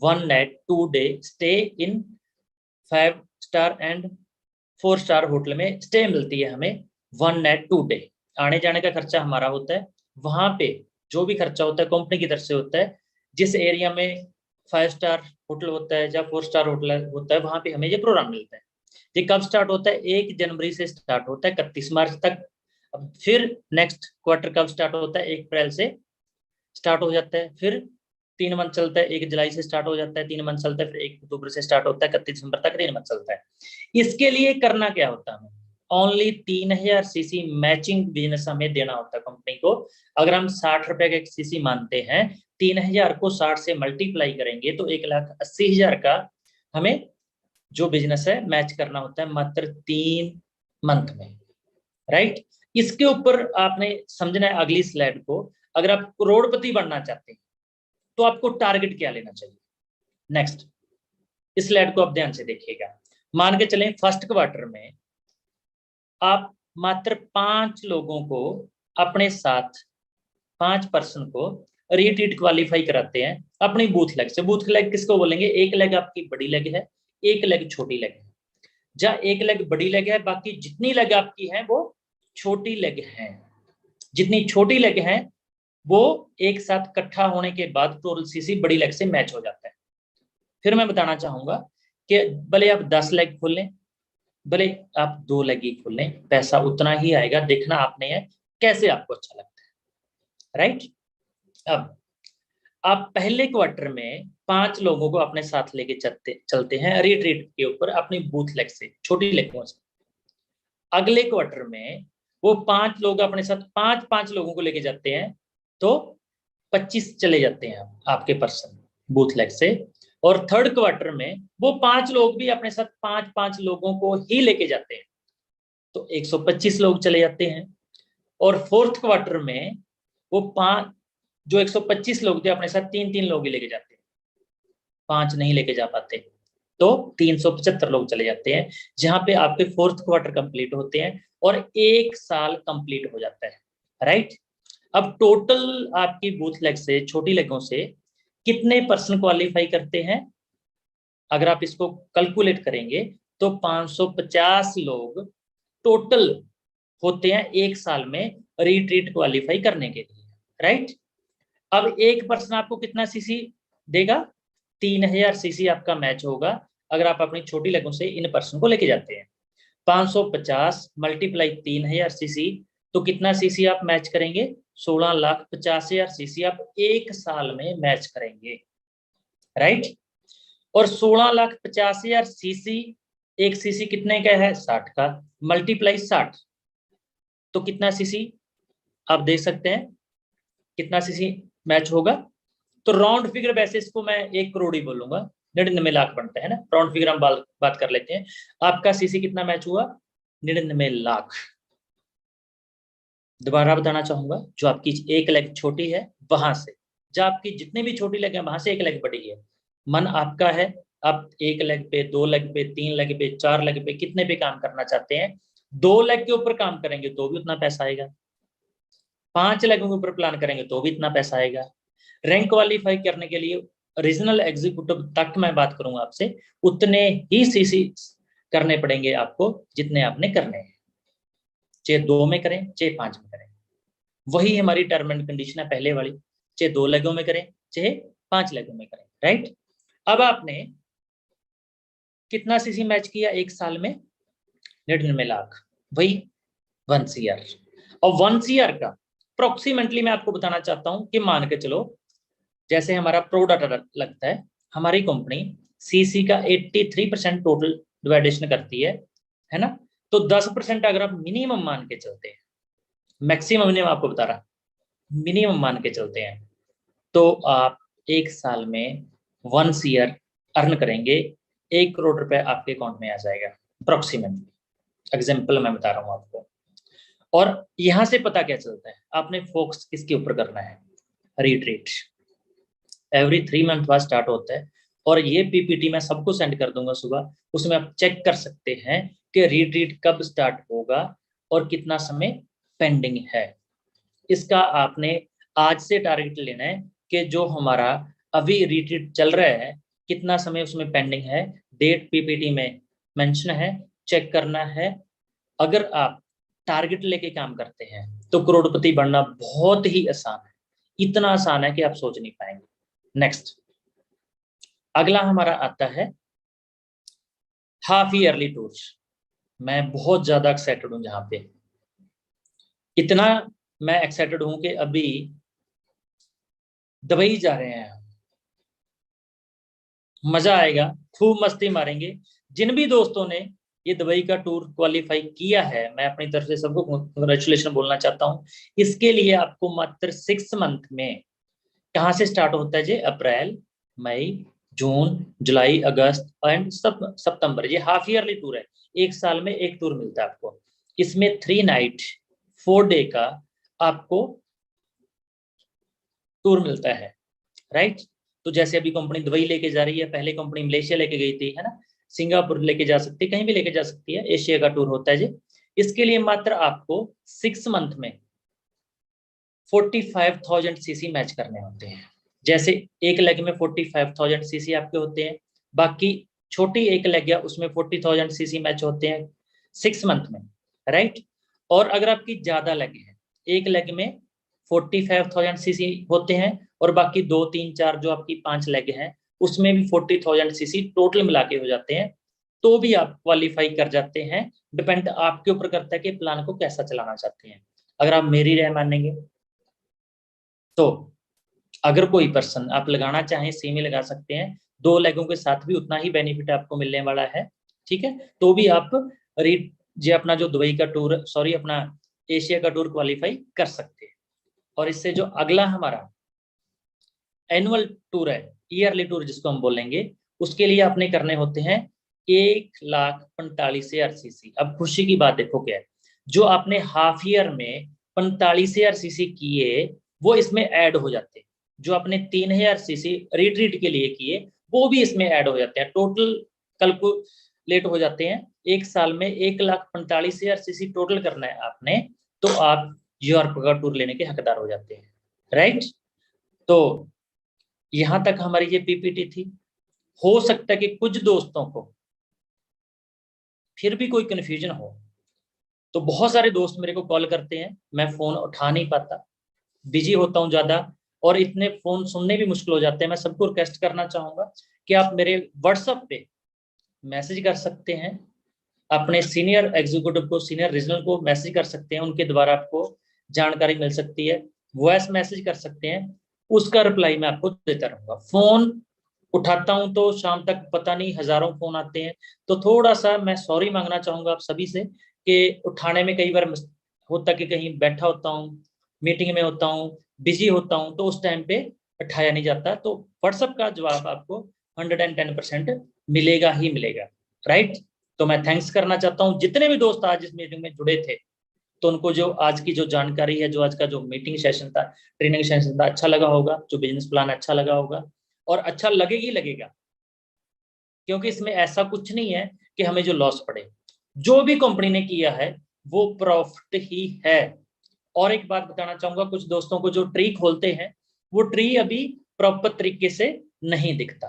1 night 2 day stay in 5 star and 4 star hotel में स्टे मिलती है हमें 1 नाइट 2 डे। आने जाने का खर्चा हमारा होता है, वहां पे जो भी खर्चा होता है कंपनी की तरफ से होता है। जिस एरिया में 5 स्टार होटल होता है या 4 स्टार होटल होता है वहां पे हमें ये प्रोग्राम मिलता है। ये कब स्टार्ट होता है? 1 जनवरी से स्टार्ट होता है 31 मार्च तक। अब फिर नेक्स्ट क्वार्टर कब स्टार्ट होता है? 1 अप्रैल से स्टार्ट हो जाता है, फिर 3 मंथ चलता है। 1 जुलाई से स्टार्ट हो जाता है, 3 मंथ चलता है, फिर 1 अक्टूबर से स्टार्ट होता है 31 दिसंबर तक 3 मंथ चलता है। इसके लिए करना क्या होता है? ओनली 3000 सीसी मैचिंग बिजनेस हमें देना होता है कंपनी को। अगर हम 60 रुपए का सीसी मानते हैं, 3000 को 60 से मल्टीप्लाई करेंगे तो 1,80,000 का हमें जो बिजनेस है मैच करना होता है मात्र 3 मंथ में, राइट। इसके ऊपर आपने समझना है अगली स्लाइड को। अगर आप करोड़पति बनना चाहते हैं तो आपको टारगेट क्या लेना चाहिए? नेक्स्ट, इस स्लाइड को आप ध्यान से देखिएगा। मान के चलें फर्स्ट क्वार्टर में आप मात्र 5 लोगों को अपने साथ, 5 पर्सन को रिट्रीट क्वालिफाई कराते हैं अपनी बूथ लेग से। बूथ लेग किसको बोलेंगे? एक लेग आपकी बड़ी लेग है, एक लेग छोटी लेग है। जहां एक लेग बड़ी लेग है, बाकी जितनी लेग आपकी है वो छोटी लेग है। जितनी छोटी लेग है वो एक साथ इकट्ठा होने के बाद टोटल सीसी बड़ी लेग से मैच हो जाता है। फिर मैं बताना चाहूंगा कि भले आप 10 लेग खोल लें, भले आप 2 लेग ही खोल लें, पैसा उतना ही आएगा। देखना आपने है कैसे आपको अच्छा लगता है, राइट। अब आप पहले क्वार्टर में 5 लोगों को अपने साथ लेके चलते हैं रिट्रीट के ऊपर अपनी बूथ लेग से, छोटी लेगों से। अगले क्वार्टर में वो 5 लोग अपने साथ 5 लोगों को लेके जाते हैं, तो 25 चले जाते हैं आपके पर्सन बूथ लेग से। और थर्ड क्वार्टर में वो 5 लोग भी अपने साथ 5 लोगों को ही लेके जाते हैं, तो 125 लोग चले जाते हैं। और फोर्थ क्वार्टर में वो 5 जो 125 लोग थे अपने साथ 3 लोग ही लेके जाते हैं, 5 नहीं लेके जा पाते, तो 375 लोग चले जाते हैं। जहां पे आपके फोर्थ क्वार्टर कंप्लीट होते हैं और 1 साल कंप्लीट हो जाता है, राइट। अब टोटल आपकी बूथ लेग से, छोटी लेगों से कितने पर्सन क्वालिफाई करते हैं? अगर आप इसको कैलकुलेट करेंगे तो 550 लोग टोटल होते हैं 1 साल में रिट्रीट क्वालिफाई करने के लिए, राइट। अब एक पर्सन आपको कितना सीसी देगा? 3000 सीसी आपका मैच होगा अगर आप अपनी छोटी लेगों से इन पर्सन को लेके जाते हैं। 550 मल्टीप्लाई 3000 सीसी, तो कितना सीसी आप मैच करेंगे? 16,50,000 सीसी आप 1 साल में मैच करेंगे, राइट। और 16,50,000 सीसी, एक सीसी कितने का है? 60 का, मल्टीप्लाई 60, तो कितना सीसी आप देख सकते हैं कितना सीसी मैच होगा। तो राउंड फिगर वैसे इसको मैं 1 करोड़ ही बोलूंगा, 99 लाख बनता है ना, राउंड फिगर हम बात कर लेते हैं। आपका सीसी कितना मैच हुआ? 99 लाख। दोबारा बताना चाहूंगा, जो आपकी एक लेग छोटी है वहां से, जो आपकी जितनी भी छोटी लेग है वहां से एक लेग बड़ी है, मन आपका है। आप 1 लेग पे, 2 लेग पे, 3 लेग पे, 4 लेग पे, कितने पे काम करना चाहते हैं? 2 लेग के ऊपर काम करेंगे तो भी उतना पैसा आएगा, 5 लेगों के ऊपर प्लान करेंगे तो भी इतना पैसा आएगा। रैंक क्वालिफाई करने के लिए रीजनल एग्जीक्यूटिव तक मैं बात करूंगा आपसे, उतने ही सीसी करने पड़ेंगे आपको जितने आपने करने हैं, चाहे 2 में करें चाहे 5 में करें। वही हमारी टर्म एंड कंडीशन है पहले वाली, चाहे 2 लेगों में करें चाहे 5 लेगों में करें, राइट। अब आपने कितना सीसी मैच किया 1 साल में? 99 लाख, वही 1 CR। और 1 CR का अप्रोक्सीमेटली मैं आपको बताना चाहता हूं कि मान के चलो जैसे हमारा प्रोडक्ट लगता है, हमारी कंपनी सीसी का 83% टोटल डिवाइडेशन करती है ना। तो 10% अगर आप मिनिमम मान के चलते हैं, मैक्सिमम ने आपको बता रहा, मिनिमम मान के चलते हैं, तो आप 1 साल में 1 ईयर अर्न करेंगे, 1 करोड़ रुपए आपके अकाउंट में आ जाएगा अप्रोक्सीमेटली। एग्जाम्पल मैं बता रहा हूँ आपको। और यहां से पता क्या चलता है, आपने फोकस किसके ऊपर करना है? रिट्रीट एवरी 3 मंथ बाद स्टार्ट होता है, और ये पीपीटी मैं सबको सेंड कर दूंगा सुबह, उसमें आप चेक कर सकते हैं कि रिट्रीट कब स्टार्ट होगा और कितना समय पेंडिंग है। इसका आपने आज से टारगेट लेना है कि जो हमारा अभी रिट्रीट चल रहा है कितना समय उसमें पेंडिंग है, डेट पीपीटी में मेंशन है, चेक करना है। अगर आप टारगेट लेके काम करते हैं तो करोड़पति बनना बहुत ही आसान है, इतना आसान है कि आप सोच नहीं पाएंगे। नेक्स्ट, अगला हमारा आता है हाफ ईयरली टूर्स। मैं बहुत ज्यादा एक्साइटेड हूं, जहां पे इतना मैं एक्साइटेड हूं कि अभी दुबई जा रहे हैं, मजा आएगा, खूब मस्ती मारेंगे। जिन भी दोस्तों ने ये दुबई का टूर क्वालिफाई किया है, मैं अपनी तरफ से सबको कंग्रेचुलेशन बोलना चाहता हूँ। इसके लिए आपको मात्र 6 मंथ में, कहाँ से स्टार्ट होता है जी? अप्रैल, मई, जून, जुलाई, अगस्त एंड सितंबर। ये हाफ ईयरली टूर है, 1 साल में 1 टूर मिलता है आपको। इसमें 3 नाइट 4 डे का आपको टूर मिलता है, राइट। तो जैसे अभी कंपनी दुबई लेके जा रही है, पहले कंपनी मलेशिया लेके गई थी, है ना, सिंगापुर लेके जा सकती है, कहीं भी लेके जा सकती है। एशिया का टूर होता है जी। इसके लिए मात्र आपको 6 मंथ में 45,000 सीसी मैच करने होते हैं। जैसे एक लेग में 45,000 सीसी आपके होते हैं, बाकी छोटी एक लेग है उसमें 40,000 सीसी मैच होते हैं 6 मंथ में, राइट। और अगर आपकी ज्यादा लेग है, एक लेग में 45,000 सीसी होते हैं और बाकी 2, 3, 4 जो आपकी 5 लेग हैं उसमें भी 40,000 सीसी टोटल मिला के हो जाते हैं, तो भी आप क्वालिफाई कर जाते हैं। डिपेंड आपके ऊपर करता है कि प्लान को कैसा चलाना चाहते हैं। अगर आप मेरी राय मानेंगे तो अगर कोई पर्सन आप लगाना चाहें सेम ही लगा सकते हैं, 2 लेगों के साथ भी उतना ही बेनिफिट आपको मिलने वाला है, ठीक है। तो भी आप ये अपना जो दुबई का टूर, सॉरी अपना एशिया का टूर क्वालिफाई कर सकते हैं। और इससे जो अगला हमारा एनुअल टूर है, ईयरली टूर जिसको हम बोलेंगे, उसके लिए आपने करने होते हैं 1,45,000 सीसी। अब खुशी की बात देखो क्या है, जो आपने हाफ ईयर में 45,000 सीसी किए वो इसमें ऐड हो जाते हैं, जो आपने 3,000 सीसी रिट्रीट के लिए किए वो भी इसमें ऐड हो जाते हैं, टोटल कैलकुलेट हो जाते हैं। 1 साल में 1,45,000 सीसी टोटल करना है आपने, तो आप यूरोप का टूर लेने के हकदार हो जाते हैं, राइट। तो यहां तक हमारी ये पीपीटी थी। हो सकता है कि कुछ दोस्तों को फिर भी कोई कंफ्यूजन हो, तो बहुत सारे दोस्त मेरे को कॉल करते हैं, मैं फोन उठा नहीं पाता, बिजी होता हूं ज्यादा, और इतने फोन सुनने भी मुश्किल हो जाते हैं। मैं सबको रिक्वेस्ट करना चाहूंगा कि आप मेरे व्हाट्सएप पे मैसेज कर सकते हैं, अपने सीनियर एग्जीक्यूटिव को, सीनियर रीजनल को मैसेज कर सकते हैं, उनके द्वारा आपको जानकारी मिल सकती है। वॉइस मैसेज कर सकते हैं, उसका रिप्लाई मैं आपको देता रहूंगा। फोन उठाता हूं तो शाम तक पता नहीं हजारों फोन आते हैं, तो थोड़ा सा मैं सॉरी मांगना चाहूंगा आप सभी से कि उठाने में कई बार होता कि कहीं बैठा होता हूँ, मीटिंग में होता हूँ, बिजी होता हूँ, तो उस टाइम पे उठाया नहीं जाता। तो व्हाट्सएप का जवाब आपको 110% मिलेगा ही मिलेगा, राइट। तो मैं थैंक्स करना चाहता हूँ जितने भी दोस्त आज इस मीटिंग में जुड़े थे, तो उनको जो आज की जो जानकारी है, जो आज का जो मीटिंग सेशन था, ट्रेनिंग सेशन था, अच्छा लगा होगा, जो बिजनेस प्लान अच्छा लगा होगा, और अच्छा लगेगी लगेगा, क्योंकि इसमें ऐसा कुछ नहीं है कि हमें जो लॉस पड़े। जो भी कंपनी ने किया है वो प्रॉफिट ही है। और एक बात बताना चाहूंगा, कुछ दोस्तों को जो ट्री खोलते हैं वो ट्री अभी प्रॉपर तरीके से नहीं दिखता,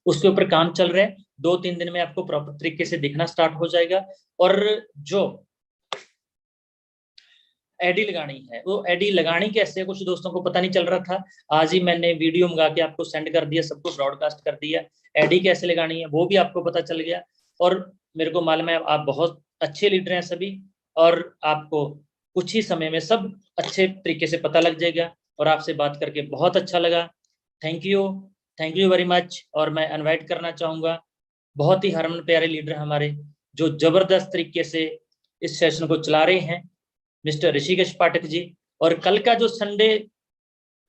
उसके ऊपर काम चल रहा है। 2-3 दिन में आपको प्रॉपर तरीके से दिखना स्टार्ट हो जाएगा। और जो एडी लगानी है, वो एडी लगानी कैसे है, कुछ दोस्तों को पता नहीं चल रहा था। आज ही मैंने वीडियो मंगा के आपको सेंड कर दिया, सबको ब्रॉडकास्ट कर दिया। एडी कैसे लगानी है वो भी आपको पता चल गया। और मेरे को मालूम है आप बहुत अच्छे लीडर हैं सभी, और आपको कुछ ही समय में सब अच्छे तरीके से पता लग जाएगा। और आपसे बात करके बहुत अच्छा लगा। Thank you very much. और मैं इनवाइट करना चाहूंगा बहुत ही हरमन प्यारे लीडर हमारे, जो जबरदस्त तरीके से इस सेशन को चला रहे हैं, मिस्टर ऋषिकेश पाठक जी। और कल का जो संडे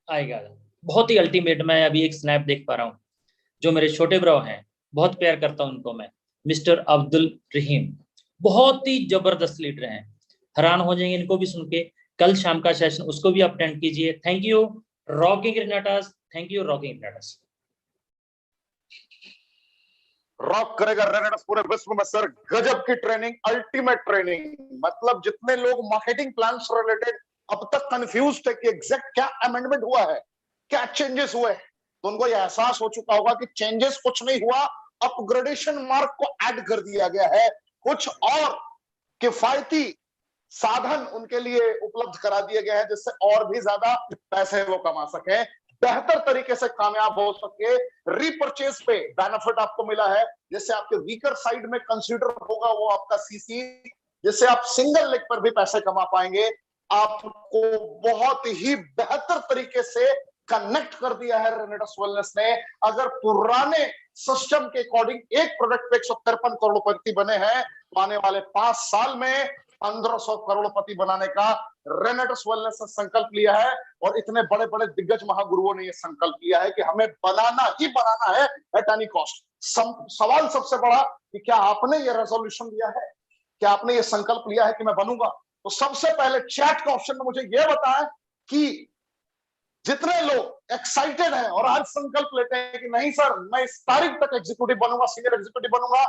आएगा बहुत ही अल्टीमेट। मैं अभी एक स्नैप देख पा रहा हूँ, जो मेरे छोटे ब्रो हैं, बहुत प्यार करता हूँ उनको मैं, मिस्टर अब्दुल रहीम, बहुत ही जबरदस्त लीडर हैं, हैरान हो जाएंगे इनको भी सुन के। कल शाम का सेशन उसको भी अटेंड कीजिए। Thank you rocking Renatas, thank you rocking Renatas. Rock करेगा रेनेटास पूरे विश्व में सर। गजब की ट्रेनिंग, अल्टीमेट ट्रेनिंग। मतलब जितने लोग मार्केटिंग प्लान से रिलेटेड अब तक कंफ्यूज थे कि एग्जैक्ट क्या अमेंडमेंट हुआ है, क्या चेंजेस हुए, तो उनको यह एहसास हो चुका होगा कि चेंजेस कुछ नहीं हुआ, अपग्रेडेशन मार्क को ऐड कर दिया गया है, कुछ और किफायती साधन उनके लिए उपलब्ध करा दिए गए हैं जिससे और भी ज्यादा पैसे वो कमा सके, बेहतर तरीके से कामयाब हो सके। रीपर्चेज पे बेनिफिट आपको मिला है, जिससे आपके वीकर साइड में कंसीडर होगा वो आपका सीसी, जिससे आप सिंगल लेग पर भी पैसे कमा पाएंगे। आपको बहुत ही बेहतर तरीके से कनेक्ट कर दिया है रेनेटास वेलनेस ने। अगर पुराने सिस्टम के अकॉर्डिंग एक प्रोडक्ट पे 153 करोड़पति बने हैं, तो आने वाले 5 साल में 1500 करोड़पति बनाने का रेनेटास वेलनेस ने संकल्प लिया है। और इतने बड़े बड़े दिग्गज महागुरुओं ने यह संकल्प लिया है कि हमें बनाना ही बनाना है एट एनी कॉस्ट। सवाल सबसे बड़ा कि क्या आपने ये रेजोल्यूशन लिया है, क्या आपने ये संकल्प लिया है कि मैं बनूंगा? तो सबसे पहले चैट का ऑप्शन में मुझे यह बताएं कि जितने लोग एक्साइटेड हैं और आज संकल्प लेते हैं कि नहीं सर मैं इस तारीख तक एग्जीक्यूटिव बनूंगा, सीनियर एग्जीक्यूटिव बनूंगा,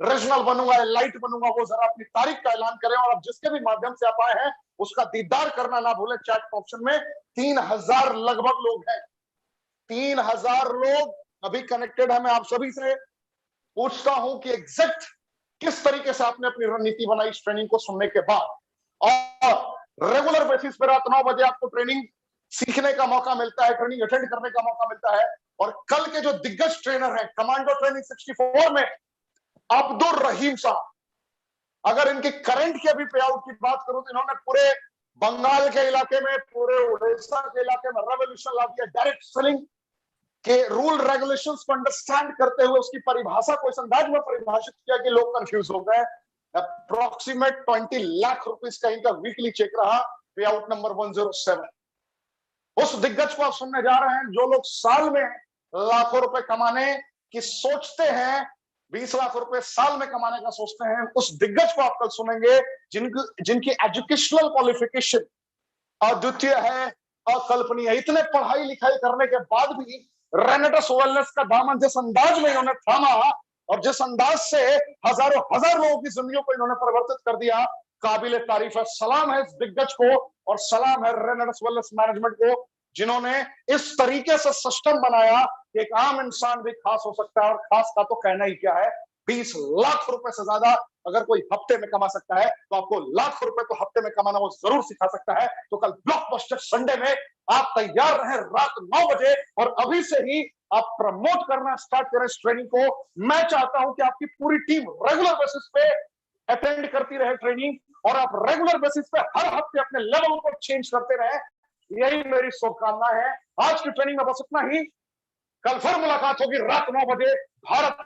रीजनल बनूंगा, लाइट बनूंगा, वो जरा अपनी तारीख का ऐलान करें। और अब जिसके भी माध्यम से आप आए हैं उसका दीदार करना ना भूलें। चैट ऑप्शन में 3000 लगभग लोग हैं, 3000 लोग अभी कनेक्टेड है। मैं आप सभी से पूछता हूं कि एग्जैक्ट किस तरीके से आपने अपनी रणनीति बनाई इस ट्रेनिंग को सुनने के बाद। और रेगुलर बेसिस पर रात 9 बजे आपको ट्रेनिंग सीखने का मौका मिलता है, ट्रेनिंग अटेंड करने का मौका मिलता है। और कल के जो दिग्गज ट्रेनर हैं कमांडो ट्रेनिंग 64 में अब्दुल रहीम साहब, अगर इनकी करंट की अभी पे आउट की बात करूं तो इन्होंने पूरे बंगाल के इलाके में, पूरे उड़ीसा के इलाके में रेवोल्यूशन ला दिया। डायरेक्ट सेलिंग के रूल रेगुलेशंस को अंडरस्टैंड करते हुए उसकी परिभाषा को इस अंदाज में परिभाषित किया कि लोग कंफ्यूज हो गए। अप्रोक्सीमेट 20 लाख रुपीस का इनका वीकली चेक रहा, पे आउट नंबर 107। उस दिग्गज को आप सुनने जा रहे हैं जो लोग साल में लाखों रुपए कमाने की सोचते हैं, 20 लाख रुपए साल में कमाने का सोचते हैं। उस दिग्गज को आप कल सुनेंगे जिनकी एजुकेशनल क्वालिफिकेशन अद्वितीय है, अकल्पनीय है। इतने पढ़ाई लिखाई करने के बाद भी रेनेटास वेलनेस का दामन जिस अंदाज में इन्होंने थामा और जिस अंदाज से हजारों हजार लोगों की जिंदगियों को इन्होंने परिवर्तित कर दिया, काबिले तारीफ है। सलाम है इस दिग्गज को और सलाम है रेनेटास वेलनेस मैनेजमेंट को, जिन्होंने इस तरीके से सिस्टम बनाया कि एक आम इंसान भी खास हो सकता है। और खास का तो कहना ही क्या है, 20 लाख रुपए से ज्यादा अगर कोई हफ्ते में कमा सकता है तो आपको लाख रुपए तो हफ्ते में कमाना वो जरूर सिखा सकता है। तो कल ब्लॉकबस्टर संडे में आप तैयार रहें रात 9 बजे और अभी से ही आप प्रमोट करना स्टार्ट करें इस ट्रेनिंग को। मैं चाहता हूं कि आपकी पूरी टीम रेगुलर बेसिस पे अटेंड करती रहे ट्रेनिंग, और आप रेगुलर बेसिस पे हर हफ्ते अपने लेवल को चेंज करते रहे। यही मेरी शुभकामना है। आज की ट्रेनिंग में बस इतना ही। कल फिर मुलाकात होगी रात 9 बजे। भारत